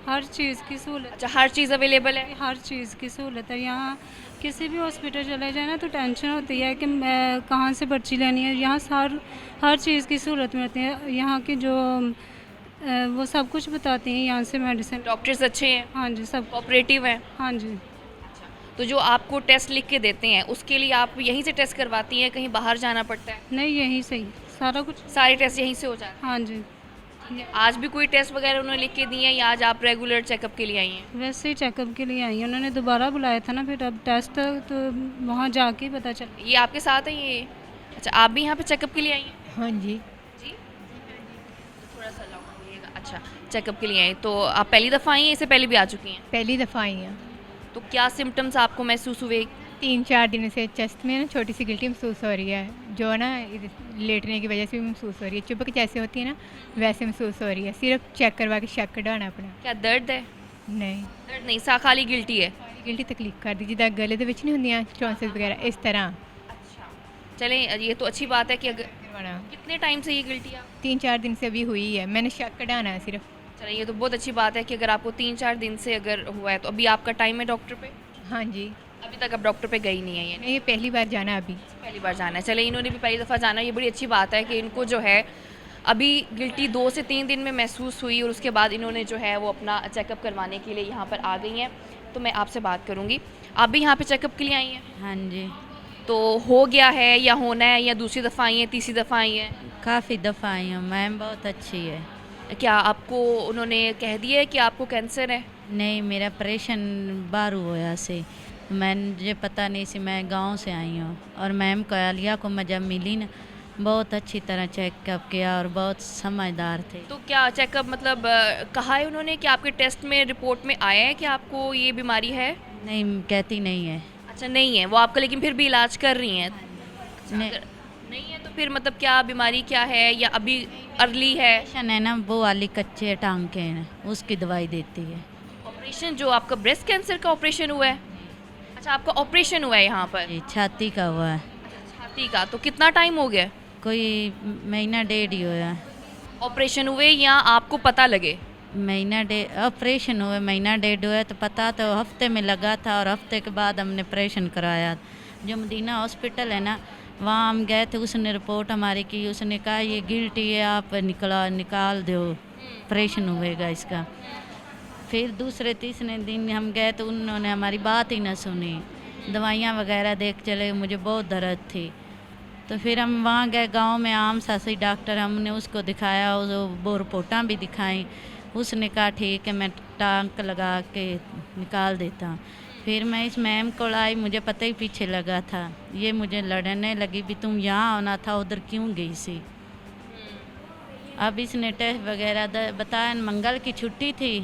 हर चीज़ की सहूलत।
अच्छा, हर चीज़ अवेलेबल है?
हर चीज़ की सहूलत है यहाँ। किसी भी हॉस्पिटल चले जाए ना तो टेंशन होती है कि मैं कहाँ से पर्ची लेनी है। यहाँ हर चीज़ की सहूलत मिलती है। यहाँ की जो वो सब कुछ बताती हैं, यहाँ से मेडिसिन।
डॉक्टर्स अच्छे हैं?
हाँ जी, सब
कोऑपरेटिव हैं?
हाँ जी।
तो जो आपको टेस्ट लिख के देते हैं, उसके लिए आप यहीं से टेस्ट करवाती हैं, कहीं बाहर जाना पड़ता है?
नहीं, यहीं से ही सारा कुछ,
सारे टेस्ट यहीं से हो जाते
हैं? हाँ जी।
आज भी कोई टेस्ट वगैरह उन्होंने लिख के दिए हैं या आज आप रेगुलर चेकअप के लिए आई हैं?
वैसे ही चेकअप के लिए आई हैं। उन्होंने दोबारा बुलाया था ना, फिर अब टेस्ट तो वहाँ जाके ही पता चला।
ये आपके साथ है ये? अच्छा, आप भी यहाँ पे चेकअप के लिए आई हैं?
हाँ जी।
जी, थोड़ा सा लाउड बोलिएगा। अच्छा, चेकअप के लिए आई, तो आप पहली दफ़ा आई हैं, इससे पहले भी आ चुकी हैं?
पहली दफ़ा आई हैं।
तो क्या सिम्टम्स आपको महसूस हुए?
3-4 दिन से चेस्ट में ना छोटी सी गिल्टी महसूस हो रही है, जो ना लेटने की वजह से भी महसूस हो रही है। चुपक जैसे होती है ना, वैसे महसूस हो रही है। सिर्फ चेक करवा के चेक कढ़ाना अपना।
क्या दर्द है?
नहीं,
दर्द नहीं, सा खाली गिल्टी है?
गिल्टी तकलीफ कर दी, जिदा गले ਦੇ ਵਿੱਚ नहीं ਹੁੰਦੀਆਂ टॉन्सिल्स वगैरह इस तरह।
अच्छा, चलें, ये तो अच्छी बात है कि अगर कितने टाइम से ये गिल्टी है?
3-4 दिन से अभी हुई है, मैंने चेक कढ़ाना है सिर्फ।
चलिए, ये तो बहुत अच्छी बात है कि अगर आपको 3-4 दिन से अगर हुआ है, तो अभी आपका टाइम है डॉक्टर पे?
हाँ जी।
अभी तक आप डॉक्टर पे गई नहीं है? ये
नहीं, ये पहली बार जाना है अभी।
पहली बार जाना है। चले, इन्होंने भी पहली दफ़ा जाना है, ये बड़ी अच्छी बात है कि इनको जो है अभी गिल्टी 2 से 3 दिन में महसूस हुई और उसके बाद इन्होंने जो है वो अपना चेकअप करवाने के लिए यहाँ पर आ गई हैं। तो मैं आपसे बात करूँगी, आप भी यहाँ पे चेकअप के लिए आई हैं?
हाँ जी।
तो हो गया है या होना है, या दूसरी दफ़ा आई हैं, तीसरी दफ़ा आई हैं?
काफ़ी दफ़ा आई हूँ मैम, बहुत अच्छी है।
क्या आपको उन्होंने कह दिया है कि आपको कैंसर है?
नहीं, मेरा ऑपरेशन बारू होया से, मुझे पता नहीं सी, मैं गांव से आई हूँ। और मैम कालिया को मैं जब मिली ना, बहुत अच्छी तरह चेकअप किया और बहुत समझदार थे।
तो क्या चेकअप मतलब कहा है उन्होंने कि आपके टेस्ट में, रिपोर्ट में आया है कि आपको ये बीमारी है?
नहीं, कहती नहीं है।
अच्छा, नहीं है वो आपका, लेकिन फिर भी इलाज कर रही हैं? नहीं है तो फिर मतलब क्या बीमारी क्या है, या अभी अर्ली है?
है ना, वो वाली कच्चे टांके हैं, उसकी दवाई देती है।
ऑपरेशन जो आपका ब्रेस्ट कैंसर का ऑपरेशन हुआ है? अच्छा, आपका ऑपरेशन हुआ है यहाँ पर?
छाती का हुआ है।
छाती का, तो कितना टाइम हो गया?
कोई महीना 1.5 ही हुआ।
ऑपरेशन हुए या आपको पता लगे?
महीना डेढ़ ऑपरेशन हुए, महीना डेढ़ हुआ तो पता तो हफ्ते में लगा था, और हफ्ते के बाद हमने ऑपरेशन कराया। जो मदीना हॉस्पिटल है ना, वहाँ हम गए थे, उसने रिपोर्ट हमारी की, उसने कहा ये गिल्टी है, आप निकाल दो, ऑपरेशन हुएगा इसका। फिर दूसरे तीसरे दिन हम गए तो उन्होंने हमारी बात ही ना सुनी, दवाइयाँ वगैरह देख चले, मुझे बहुत दर्द थी। तो फिर हम वहाँ गए गांव में, आम सासी डॉक्टर, हमने उसको दिखाया, वो रिपोर्टां भी दिखाई। उसने कहा ठीक है, मैं टांक लगा के निकाल देता हूँ। फिर मैं इस मैम को आई, मुझे पता ही पीछे लगा था, ये मुझे लड़ने लगी भी तुम यहाँ आना था, उधर क्यों गई सी। अब इसने टेस्ट वगैरह बताया, मंगल की छुट्टी थी,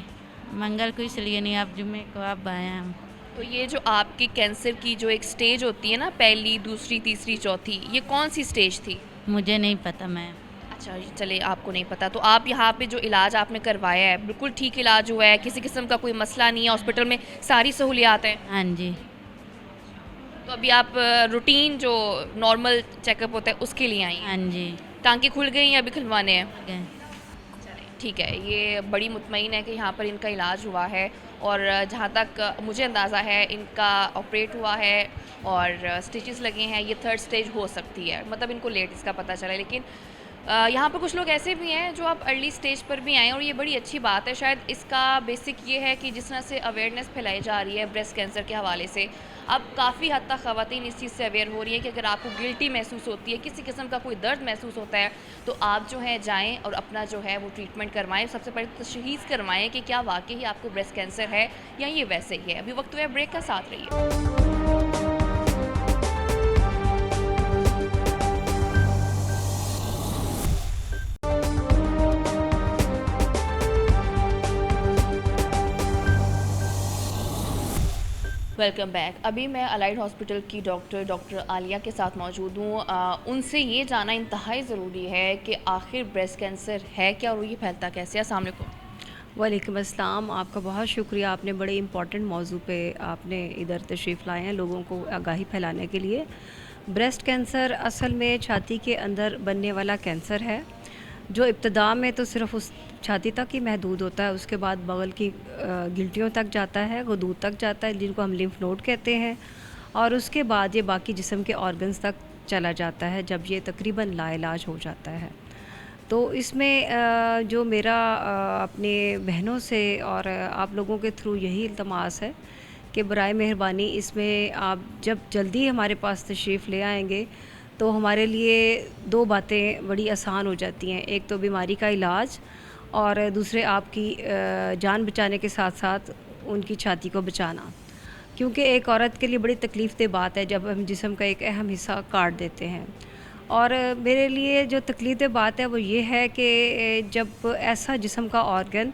मंगल को इसलिए नहीं, आप जुम्मे को आप आए हम।
तो ये जो आपके कैंसर की जो एक स्टेज होती है ना, पहली, दूसरी, तीसरी, चौथी, ये कौन सी स्टेज थी?
मुझे नहीं पता मैम।
अच्छा चलिए, आपको नहीं पता। तो आप यहाँ पे जो इलाज आपने करवाया है, बिल्कुल ठीक इलाज हुआ है, किसी किस्म का कोई मसला नहीं है, हॉस्पिटल में सारी सहूलियात हैं?
हाँ जी।
तो अभी आप रूटीन जो नॉर्मल चेकअप होता है उसके लिए आई हैं?
हाँ जी।
टांके खुल गई या अभी खुलवाने हैं? ठीक है, ये बड़ी मुतमईन है कि यहाँ पर इनका इलाज हुआ है, और जहाँ तक मुझे अंदाज़ा है इनका ऑपरेट हुआ है और स्टिचेस लगे हैं। ये 3rd स्टेज हो सकती है, मतलब इनको लेट इसका पता चला। लेकिन यहाँ पर कुछ लोग ऐसे भी हैं जो आप अर्ली स्टेज पर भी आए, और ये बड़ी अच्छी बात है। शायद इसका बेसिक ये है कि जिस तरह से अवेयरनेस फैलाई जा रही है ब्रेस्ट कैंसर के हवाले से, अब काफ़ी हद तक ख़वातीन इस चीज़ से अवेयर हो रही है कि अगर आपको गिल्टी महसूस होती है, किसी किस्म का कोई दर्द महसूस होता है, तो आप जो है जाएं और अपना जो है वो ट्रीटमेंट करवाएं। सबसे पहले तशख़ीस करवाएं कि क्या वाकई आपको ब्रेस्ट कैंसर है या ये वैसे ही है। अभी वक्त हुआ है ब्रेक का, साथ रहिए। Welcome back. अभी मैं अलाइड हॉस्पिटल की डॉक्टर आलिया के साथ मौजूद हूँ। उनसे ये जानना इंतहाई ज़रूरी है कि आखिर ब्रेस्ट कैंसर है क्या और ये फैलता कैसे है। अस्सलाम वालेकुम।
वालेकुम अस्सलाम। आपका बहुत शुक्रिया, आपने बड़े इम्पॉर्टेंट मौजू पे आपने इधर तशरीफ़ लाए हैं लोगों को आगाही फैलाने के लिए। ब्रेस्ट कैंसर असल में छाती के अंदर बनने वाला कैंसर है, जो इब्तदा में तो सिर्फ़ उस छाती तक ही महदूद होता है, उसके बाद बगल की गिल्टियों तक जाता है, गदूद तक जाता है, जिनको हम लिम्फ नोड कहते हैं, और उसके बाद ये बाकी जिस्म के ऑर्गन्स तक चला जाता है, जब ये तकरीबन लाइलाज हो जाता है। तो इसमें जो मेरा अपने बहनों से और आप लोगों के थ्रू यही इल्तमास है कि बराए मेहरबानी इसमें आप जब जल्दी हमारे पास तशरीफ़ ले आएंगे तो हमारे लिए 2 बातें बड़ी आसान हो जाती हैं। एक तो बीमारी का इलाज, और दूसरे आपकी जान बचाने के साथ साथ उनकी छाती को बचाना, क्योंकि एक औरत के लिए बड़ी तकलीफ़देह बात है जब हम जिस्म का एक अहम हिस्सा काट देते हैं। और मेरे लिए जो तकलीफ़देह बात है वो ये है कि जब ऐसा जिस्म का ऑर्गन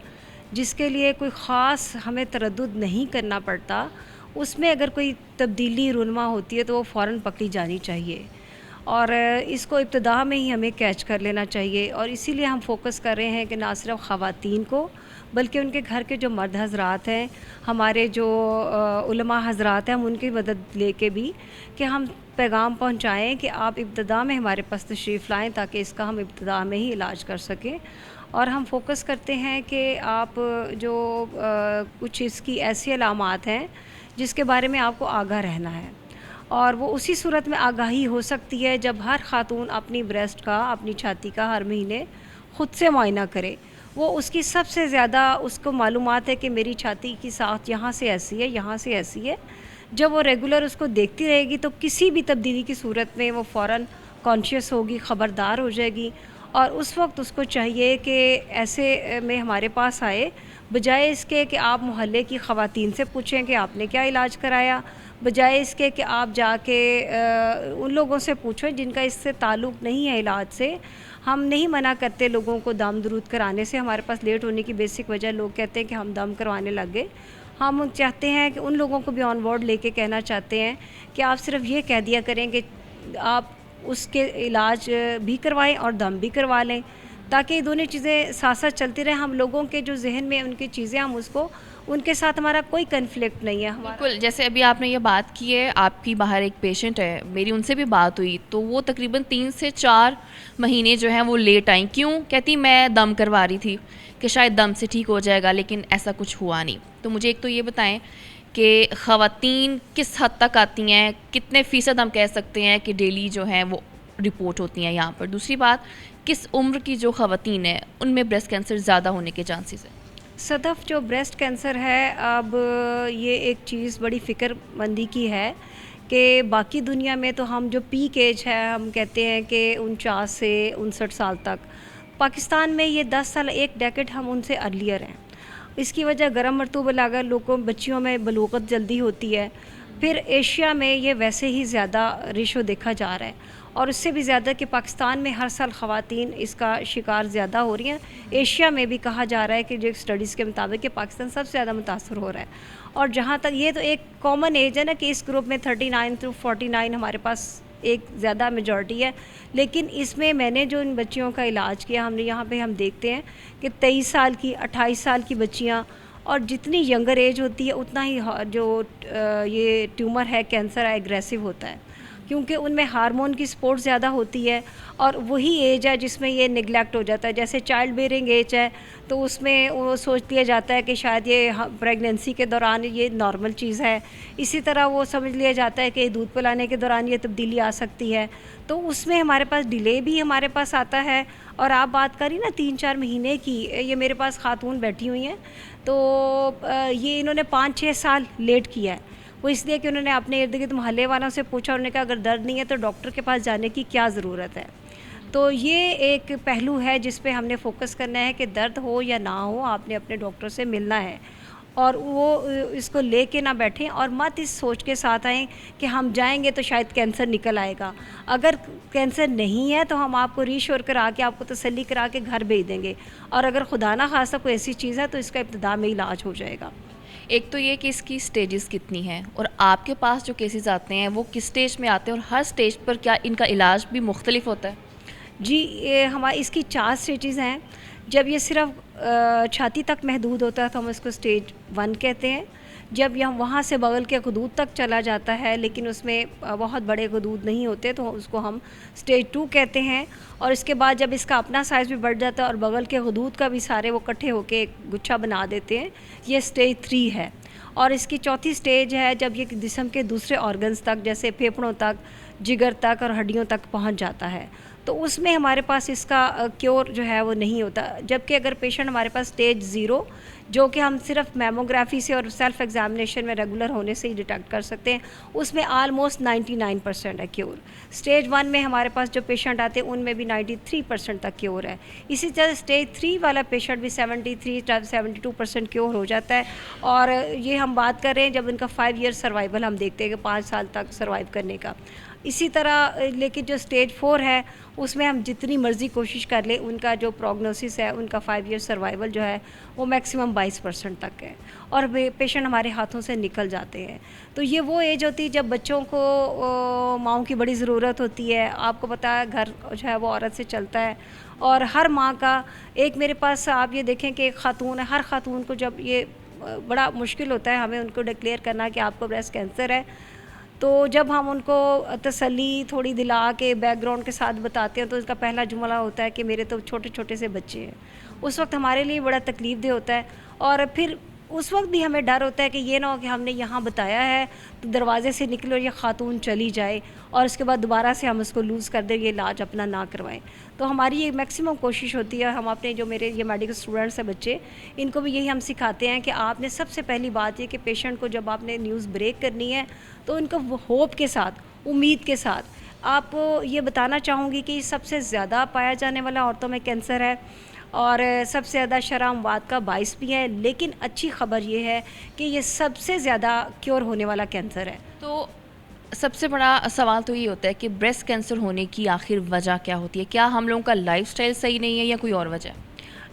जिसके लिए कोई ख़ास हमें तरद्दुद नहीं करना पड़ता, उसमें अगर कोई तब्दीली रुनमा होती है तो वो फ़ौरन पकड़ी जानी चाहिए, और इसको इब्तदा में ही हमें कैच कर लेना चाहिए। और इसीलिए हम फोकस कर रहे हैं कि ना सिर्फ ख़वातीन को बल्कि उनके घर के जो मर्द हज़रात हैं, हमारे जो उलमा हज़रात हैं, हम उनकी मदद लेके भी कि हम पैगाम पहुंचाएं कि आप इब्तदा में हमारे पास तशरीफ़ लाएं ताकि इसका हम इब्तदा में ही इलाज कर सकें। और हम फोकस करते हैं कि आप जो कुछ इसकी ऐसी अलामात हैं जिसके बारे में आपको आगाह रहना है, और वो उसी सूरत में आगाही हो सकती है जब हर ख़ातून अपनी ब्रेस्ट का, अपनी छाती का हर महीने ख़ुद से मुआयना करे। वो उसकी सबसे ज़्यादा उसको मालूमात है कि मेरी छाती की साथ यहाँ से ऐसी है, यहाँ से ऐसी है। जब वो रेगुलर उसको देखती रहेगी तो किसी भी तब्दीली की सूरत में वो फ़ौरन कॉन्शियस होगी, ख़बरदार हो जाएगी, और उस वक्त उसको चाहिए कि ऐसे में हमारे पास आए, बजाय इसके कि आप मोहल्ले की ख़वातीन से पूछें कि आपने क्या इलाज कराया, बजाय इसके कि आप जाके उन लोगों से पूछें जिनका इससे ताल्लुक़ नहीं है इलाज से। हम नहीं मना करते लोगों को दम दरूद कराने से, हमारे पास लेट होने की बेसिक वजह लोग कहते हैं कि हम दम करवाने लग गए। हम चाहते हैं कि उन लोगों को भी ऑन बोर्ड लेके कहना चाहते हैं कि आप सिर्फ ये कह दिया करें कि आप उसके इलाज भी करवाएं और दम भी करवा लें, ताकि ये दोनों चीज़ें साथ साथ चलती रहें। हम लोगों के जो जहन में उनकी चीज़ें, हम उसको, उनके साथ हमारा कोई कन्फ्लिक्ट नहीं है हमारा।
बिल्कुल, जैसे अभी आपने ये बात की है, आपकी बाहर एक पेशेंट है, मेरी उनसे भी बात हुई तो वो तकरीबन 3 से 4 महीने जो हैं वो लेट आई। क्यों? कहती मैं दम करवा रही थी कि शायद दम से ठीक हो जाएगा, लेकिन ऐसा कुछ हुआ नहीं। तो मुझे एक तो ये बताएं कि ख़वातीन किस हद तक आती हैं, कितने फ़ीसद हम कह सकते हैं कि डेली जो हैं वो रिपोर्ट होती हैं यहाँ पर? दूसरी बात, किस उम्र की जो ख़वातीन हैं उनमें ब्रेस्ट कैंसर ज़्यादा होने के चांसेस हैं?
सदफ, जो ब्रेस्ट कैंसर है, अब ये एक चीज़ बड़ी फ़िक्रमंदी की है कि बाकी दुनिया में तो हम जो पीक एज है, हम कहते हैं कि 49 से 59 साल तक, पाकिस्तान में ये 10 साल, एक डेकेड हम उनसे अर्लियर हैं। इसकी वजह गर्म मरतूबा लागत, लोगों बच्चियों में बलूगत जल्दी होती है। फिर एशिया में ये वैसे ही ज़्यादा रेशो देखा जा रहा है, और उससे भी ज़्यादा कि पाकिस्तान में हर साल ख़वातीन इसका शिकार ज़्यादा हो रही हैं। एशिया में भी कहा जा रहा है कि जो स्टडीज़ के मुताबिक कि पाकिस्तान सबसे ज़्यादा मुतासर हो रहा है। और जहाँ तक ये तो एक कॉमन एज है ना कि इस ग्रुप में 39 to 49 हमारे पास एक ज़्यादा मेजॉरिटी है। लेकिन इसमें मैंने जो इन बच्चियों का इलाज किया, हमने यहाँ पे हम देखते हैं कि 23 साल की, 28 साल की बच्चियाँ, और जितनी यंगर एज होती है उतना ही जो ये ट्यूमर है, कैंसर है, एग्रेसिव होता है, क्योंकि उनमें हार्मोन की सपोर्ट ज़्यादा होती है। और वही एज है जिसमें ये निगलेक्ट हो जाता है। जैसे चाइल्ड बेयरिंग एज है तो उसमें वो सोच लिया जाता है कि शायद ये प्रेगनेंसी के दौरान ये नॉर्मल चीज़ है। इसी तरह वो समझ लिया जाता है कि दूध पिलाने के दौरान ये तब्दीली आ सकती है, तो उसमें हमारे पास डिले भी हमारे पास आता है। और आप बात करी ना 3-4 महीने की, ये मेरे पास खातून बैठी हुई हैं, तो ये इन्होंने 5-6 साल लेट किया है। वो इसलिए कि उन्होंने अपने इर्द गिर्द मोहल्ले वालों से पूछा, उन्होंने कहा अगर दर्द नहीं है तो डॉक्टर के पास जाने की क्या ज़रूरत है। तो ये एक पहलू है जिस पे हमने फोकस करना है कि दर्द हो या ना हो, आपने अपने डॉक्टर से मिलना है, और वो इसको लेके ना बैठें, और मत इस सोच के साथ आएँ कि हम जाएंगे तो शायद कैंसर निकल आएगा। अगर कैंसर नहीं है तो हम आपको रीश्योर करा के, आपको तसल्ली करा के घर भेज देंगे, और अगर खुदा ना खास्ता कोई ऐसी चीज़ है तो इसका इब्तिदा में इलाज हो जाएगा।
एक तो ये कि इसकी स्टेजेस कितनी हैं, और आपके पास जो केसेस आते हैं वो किस स्टेज में आते हैं, और हर स्टेज पर क्या इनका इलाज भी मुख्तलिफ होता है?
जी, हमारी इसकी 4 स्टेजेस हैं। जब ये सिर्फ छाती तक महदूद होता है तो हम इसको स्टेज 1 कहते हैं। जब यह वहाँ से बगल के गदूद तक चला जाता है लेकिन उसमें बहुत बड़े गदूद नहीं होते तो उसको हम स्टेज 2 कहते हैं। और इसके बाद जब इसका अपना साइज़ भी बढ़ जाता है और बगल के गदूद का भी सारे वो इकट्ठे होकर एक गुच्छा बना देते हैं, ये स्टेज 3 है। और इसकी चौथी स्टेज है जब ये जिस्म के दूसरे ऑर्गन्स तक, जैसे फेफड़ों तक, जिगर तक और हड्डियों तक पहुंच जाता है, तो उसमें हमारे पास इसका क्योर जो है वो नहीं होता। जबकि अगर पेशेंट हमारे पास स्टेज 0, जो कि हम सिर्फ मैमोग्राफी से और सेल्फ एग्जामिनेशन में रेगुलर होने से ही डिटेक्ट कर सकते हैं, उसमें आलमोस्ट 99% है क्योर। स्टेज 1 में हमारे पास जो पेशेंट आते हैं उनमें भी 93% तक क्योर है। इसी तरह स्टेज 3 वाला पेशेंट भी 73-72% क्योर हो जाता है। और ये हम बात कर रहे हैं जब उनका 5 ईयर सर्वाइवल हम देखते हैं कि 5 साल तक सर्वाइव करने का। इसी तरह लेकिन जो स्टेज 4 है उसमें हम जितनी मर्ज़ी कोशिश कर लें, उनका जो प्रोग्नोसिस है, उनका 5 ईयर सर्वाइवल जो है वो मैक्सिमम 22% तक है, और पेशेंट हमारे हाथों से निकल जाते हैं। तो ये वो एज होती है जब बच्चों को माँओं की बड़ी ज़रूरत होती है। आपको पता है घर जो है वो औरत से चलता है, और हर माँ का एक, मेरे पास आप ये देखें कि एक खातून है, हर खातून को जब ये बड़ा मुश्किल होता है हमें उनको डिक्लेयर करना कि आपको ब्रेस्ट कैंसर है, तो जब हम उनको तसल्ली थोड़ी दिला के बैकग्राउंड के साथ बताते हैं तो उसका पहला जुमला होता है कि मेरे तो छोटे छोटे से बच्चे हैं। उस वक्त हमारे लिए बड़ा तकलीफ़देह होता है, और फिर उस वक्त भी हमें डर होता है कि ये ना हो कि हमने यहाँ बताया है तो दरवाज़े से निकले और ये खातून चली जाए और उसके बाद दोबारा से हम उसको लूज़ कर दें, ये इलाज अपना ना करवाएं। तो हमारी ये मैक्सिमम कोशिश होती है, हम अपने जो मेरे ये मेडिकल स्टूडेंट्स हैं बच्चे, इनको भी यही हम सिखाते हैं कि आपने सबसे पहली बात ये कि पेशेंट को जब आपने न्यूज़ ब्रेक करनी है तो उनको होप के साथ, उम्मीद के साथ आप ये बताना चाहूँगी कि सबसे ज़्यादा पाया जाने वाला औरतों में कैंसर है और सबसे ज़्यादा शर्म-वाद का बाइस भी है, लेकिन अच्छी खबर ये है कि ये सबसे ज़्यादा क्योर होने वाला कैंसर है।
तो सबसे बड़ा सवाल तो ये होता है कि ब्रेस्ट कैंसर होने की आखिर वजह क्या होती है? क्या हम लोगों का लाइफस्टाइल सही नहीं है या कोई और वजह?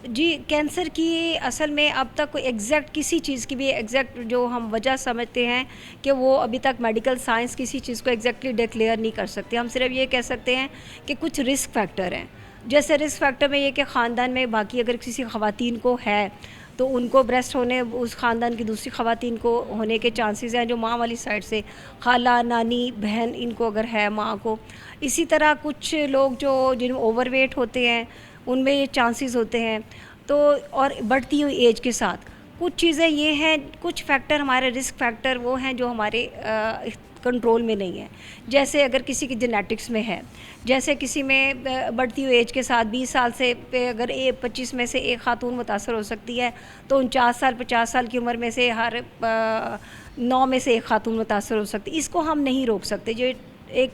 जी, कैंसर की असल में अब तक कोई एग्जैक्ट किसी चीज़ की भी एग्जैक्ट जो हम वजह समझते हैं कि वो अभी तक मेडिकल साइंस किसी चीज़ को एग्जैक्टली डिक्लेयर नहीं कर सकते। हम सिर्फ ये कह सकते हैं कि कुछ रिस्क फैक्टर हैं। जैसे रिस्क फैक्टर में ये कि ख़ानदान में बाकी अगर किसी ख़वातीन को है तो उनको ब्रेस्ट होने, उस ख़ानदान की दूसरी ख़वातीन को होने के चांसेस हैं, जो माँ वाली साइड से खाला, नानी, बहन इनको अगर है माँ को। इसी तरह कुछ लोग जो जिनमें ओवरवेट होते हैं उनमें ये चांसेस होते हैं। तो और बढ़ती हुई एज के साथ कुछ चीज़ें ये हैं, कुछ फैक्टर हमारे रिस्क फैक्टर वो हैं जो हमारे कंट्रोल में नहीं है। जैसे अगर किसी की जेनेटिक्स में है, जैसे किसी में बढ़ती हुई एज के साथ 20 साल से अगर 25 में से एक खातून मुतासर हो सकती है तो 49 साल 50 साल की उम्र में से हर 9 में से एक खातून मुतासर हो सकती है। इसको हम नहीं रोक सकते, जो एक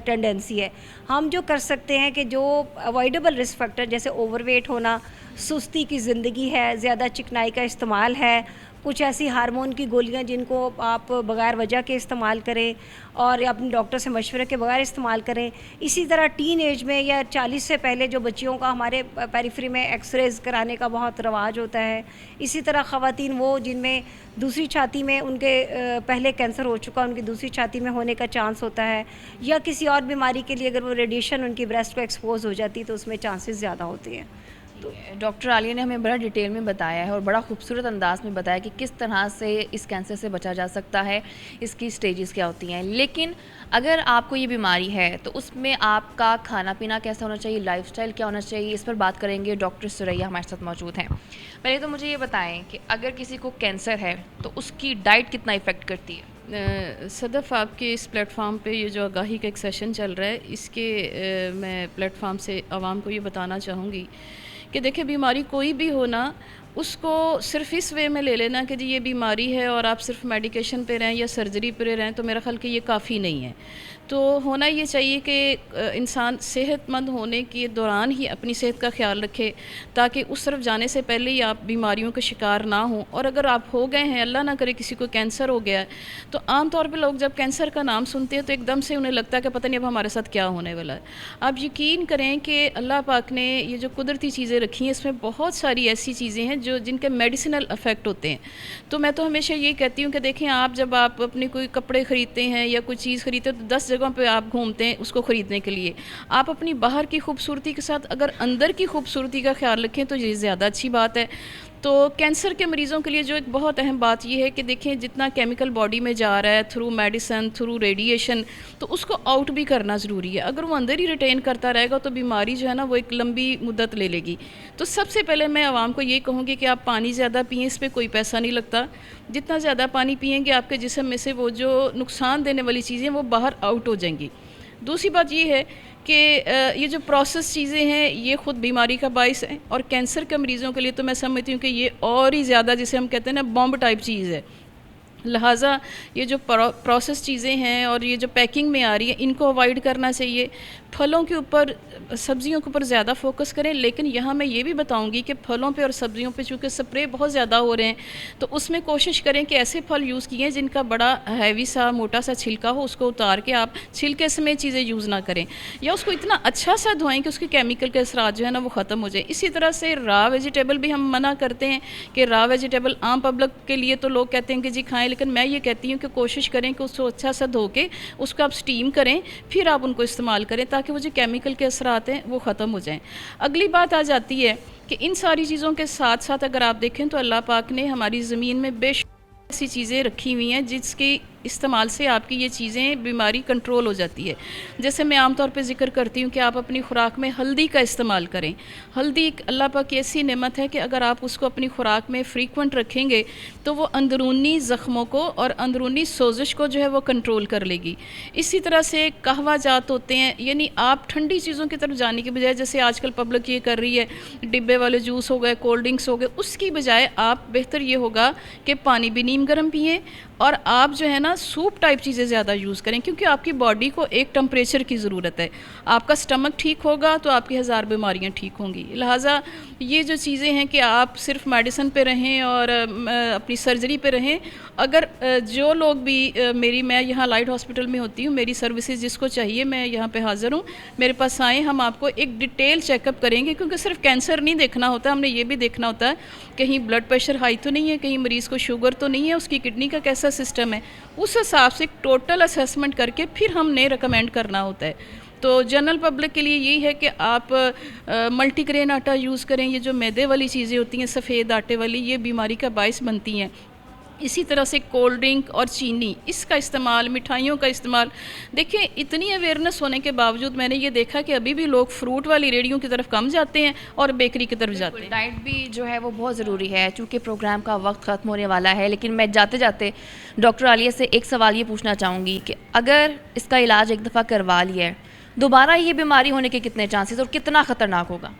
टेंडेंसी है। हम जो कर सकते हैं कि जो अवॉइडेबल रिस्क फैक्टर जैसे ओवरवेट होना, सुस्ती की ज़िंदगी है, ज़्यादा चिकनाई का इस्तेमाल है, कुछ ऐसी हार्मोन की गोलियां जिनको आप बग़ैर वजह के इस्तेमाल करें और अपने डॉक्टर से मशवरे के बगैर इस्तेमाल करें। इसी तरह टीन एज में या 40 से पहले जो बच्चियों का हमारे पेरिफेरी में एक्सरेज कराने का बहुत रवाज होता है। इसी तरह ख़वातीन वो जिनमें दूसरी छाती में उनके पहले कैंसर हो चुका, उनकी दूसरी छाती में होने का चांस होता है, या किसी और बीमारी के लिए अगर वो रेडिएशन उनकी ब्रेस्ट को एक्सपोज हो जाती है तो उसमें चांसेस ज़्यादा होते हैं।
तो डॉक्टर आलिया ने हमें बड़ा डिटेल में बताया है और बड़ा खूबसूरत अंदाज में बताया कि किस तरह से इस कैंसर से बचा जा सकता है, इसकी स्टेजेस क्या होती हैं। लेकिन अगर आपको ये बीमारी है तो उसमें आपका खाना पीना कैसा होना चाहिए, लाइफस्टाइल क्या होना चाहिए, इस पर बात करेंगे। डॉक्टर सुरैया हमारे साथ मौजूद हैं। पहले तो मुझे ये बताएं कि अगर किसी को कैंसर है तो उसकी डाइट कितना इफ़ेक्ट करती है।
सदफ़, आपके इस प्लेटफॉर्म पे ये जो आगाही का एक सेशन चल रहा है, इसके मैं प्लेटफॉर्म से आवाम को ये बताना चाहूँगी कि देखिए, बीमारी कोई भी हो ना, उसको सिर्फ इस वे में ले लेना कि जी ये बीमारी है और आप सिर्फ मेडिकेशन पे रहें या सर्जरी पे रहें, तो मेरा ख्याल कि ये काफ़ी नहीं है। तो होना ये चाहिए कि इंसान सेहतमंद होने के दौरान ही अपनी सेहत का ख्याल रखे, ताकि उस तरफ जाने से पहले ही आप बीमारियों का शिकार ना हों। और अगर आप हो गए हैं, अल्लाह ना करे किसी को कैंसर हो गया है, तो आम तौर पे लोग जब कैंसर का नाम सुनते हैं तो एकदम से उन्हें लगता है कि पता नहीं अब हमारे साथ क्या होने वाला है। आप यकीन करें कि अल्लाह पाक ने ये जो कुदरती चीज़ें रखी हैं, इसमें बहुत सारी ऐसी चीज़ें हैं जो जिनके मेडिसिनल इफ़ेक्ट होते हैं। तो मैं तो हमेशा ये कहती हूँ कि देखें, आप जब आप अपने कोई कपड़े ख़रीदते हैं या कोई चीज़ ख़रीदते हैं तो 10 जगहों पे आप घूमते हैं उसको ख़रीदने के लिए। आप अपनी बाहर की खूबसूरती के साथ अगर अंदर की खूबसूरती का ख्याल रखें तो ये ज़्यादा अच्छी बात है। तो कैंसर के मरीज़ों के लिए जो एक बहुत अहम बात यह है कि देखें, जितना केमिकल बॉडी में जा रहा है थ्रू मेडिसन, थ्रू रेडिएशन, तो उसको आउट भी करना ज़रूरी है। अगर वो अंदर ही रिटेन करता रहेगा तो बीमारी जो है ना वो एक लंबी मुद्दत ले लेगी। तो सबसे पहले मैं आवाम को ये कहूँगी कि आप पानी ज़्यादा पिएँ, इस पर कोई पैसा नहीं लगता। जितना ज़्यादा पानी पिएंगे आपके जिस्म में से वो जो नुकसान देने वाली चीज़ें वो बाहर आउट हो जाएंगी। दूसरी बात ये है कि ये जो प्रोसेस चीज़ें हैं ये ख़ुद बीमारी का बाइस है, और कैंसर के मरीज़ों के लिए तो मैं समझती हूँ कि ये और ही ज़्यादा, जिसे हम कहते हैं ना, बॉम्ब टाइप चीज़ है। लिहाजा ये जो प्रोसेस चीज़ें हैं और ये जो पैकिंग में आ रही है, इनको अवॉइड करना चाहिए। फलों के ऊपर, सब्ज़ियों के ऊपर ज़्यादा फोकस करें। लेकिन यहाँ मैं ये भी बताऊँगी कि फलों पे और सब्ज़ियों पे चूँकि स्प्रे बहुत ज़्यादा हो रहे हैं, तो उसमें कोशिश करें कि ऐसे फल यूज़ किए जिनका बड़ा हैवी सा मोटा सा छिलका हो, उसको उतार के आप छिलके समेत चीज़ें यूज़ ना करें, या उसको इतना अच्छा सा धोएं कि उसके केमिकल के असरात जो है ना वो ख़त्म हो जाए। इसी तरह से रा वेजिटेबल भी हम मना करते हैं कि रा वेजिटेबल आम पब्लिक के लिए तो लोग कहते हैं कि जी खाएँ, लेकिन मैं ये कहती हूँ कि कोशिश करें कि उसको अच्छा सा धो के उसको आप स्टीम करें, फिर आप उनको इस्तेमाल करें, ताकि वो जो केमिकल के असरात हैं वो ख़त्म हो जाएं। अगली बात आ जाती है कि इन सारी चीज़ों के साथ साथ अगर आप देखें तो अल्लाह पाक ने हमारी ज़मीन में बेशक ऐसी चीज़ें रखी हुई हैं जिसके इस्तेमाल से आपकी ये चीज़ें, बीमारी कंट्रोल हो जाती है। जैसे मैं आमतौर पे ज़िक्र करती हूँ कि आप अपनी खुराक में हल्दी का इस्तेमाल करें। हल्दी एक अल्लाह पाक की ऐसी नेमत है कि अगर आप उसको अपनी खुराक में फ्रीक्वेंट रखेंगे तो वो अंदरूनी ज़ख्मों को और अंदरूनी सोजिश को जो है वो कंट्रोल कर लेगी। इसी तरह से कहवा जात होते हैं, यानी आप ठंडी चीज़ों की तरफ जाने के बजाय, जैसे आजकल पब्लिक ये कर रही है, डिब्बे वाले जूस हो गए, कोल्ड ड्रिंक्स हो गए, उसकी बजाय आप बेहतर ये होगा कि पानी भी नीम गर्म पिए और आप जो है ना सूप टाइप चीज़ें ज़्यादा यूज़ करें, क्योंकि आपकी बॉडी को एक टेम्परेचर की ज़रूरत है। आपका स्टमक ठीक होगा तो आपकी हज़ार बीमारियां ठीक होंगी। लिहाजा ये जो चीज़ें हैं कि आप सिर्फ मेडिसिन पे रहें और अपनी सर्जरी पे रहें। अगर जो लोग भी मैं यहाँ लाइट हॉस्पिटल में होती हूँ, मेरी सर्विसेज जिसको चाहिए मैं यहाँ पे हाज़िर हूँ, मेरे पास आएँ, हम आपको एक डिटेल चेकअप करेंगे, क्योंकि सिर्फ कैंसर नहीं देखना होता, हमने ये भी देखना होता है कहीं ब्लड प्रेशर हाई तो नहीं है, कहीं मरीज़ को शुगर तो नहीं है, उसकी किडनी का कैसा सिस्टम है। उस हिसाब से टोटल असेसमेंट करके फिर हमने रिकमेंड करना होता है। तो जनरल पब्लिक के लिए यही है कि आप मल्टीग्रेन आटा यूज़ करें। ये जो मैदे वाली चीज़ें होती हैं सफ़ेद आटे वाली, ये बीमारी का बायस बनती हैं। इसी तरह से कोल्ड ड्रिंक और चीनी इसका इस्तेमाल, मिठाइयों का इस्तेमाल, देखिए इतनी अवेयरनेस होने के बावजूद मैंने ये देखा कि अभी भी लोग फ्रूट वाली रेडियों की तरफ कम जाते हैं और बेकरी की तरफ जाते हैं।
डाइट भी जो है वो बहुत ज़रूरी है, चूँकि प्रोग्राम का वक्त ख़त्म होने वाला है, लेकिन मैं जाते जाते डॉक्टर आलिया से एक सवाल ये पूछना चाहूँगी कि अगर इसका इलाज एक दफ़ा करवा लिया है, दोबारा ये बीमारी होने के कितने चांसेस और कितना ख़तरनाक होगा?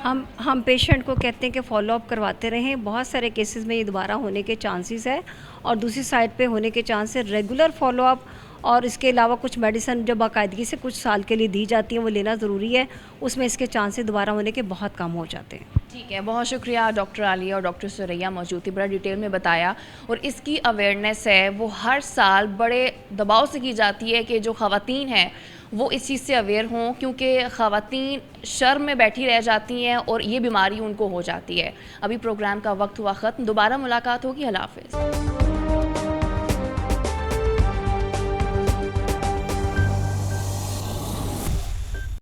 हम पेशेंट को कहते हैं कि फॉलोअप करवाते रहें। बहुत सारे केसेस में ये दोबारा होने के चांसेस है और दूसरी साइड पे होने के चांस है। रेगुलर फॉलोअप और इसके अलावा कुछ मेडिसिन जो बाकायदगी से कुछ साल के लिए दी जाती हैं वो लेना ज़रूरी है, उसमें इसके चांसेस दोबारा होने के बहुत कम हो जाते हैं।
ठीक है, बहुत शुक्रिया डॉक्टर आलिया और डॉक्टर सुरैया मौजूद थी, बड़ा डिटेल में बताया। और इसकी अवेयरनेस है वो हर साल बड़े दबाव से की जाती है कि जो ख़वातीन हैं वो इस चीज़ से अवेयर हों, क्योंकि ख़वातीन शर्म में बैठी रह जाती हैं और ये बीमारी उनको हो जाती है। अभी प्रोग्राम का वक्त हुआ ख़त्म, दोबारा मुलाकात होगी। अल्लाह हाफ़िज़।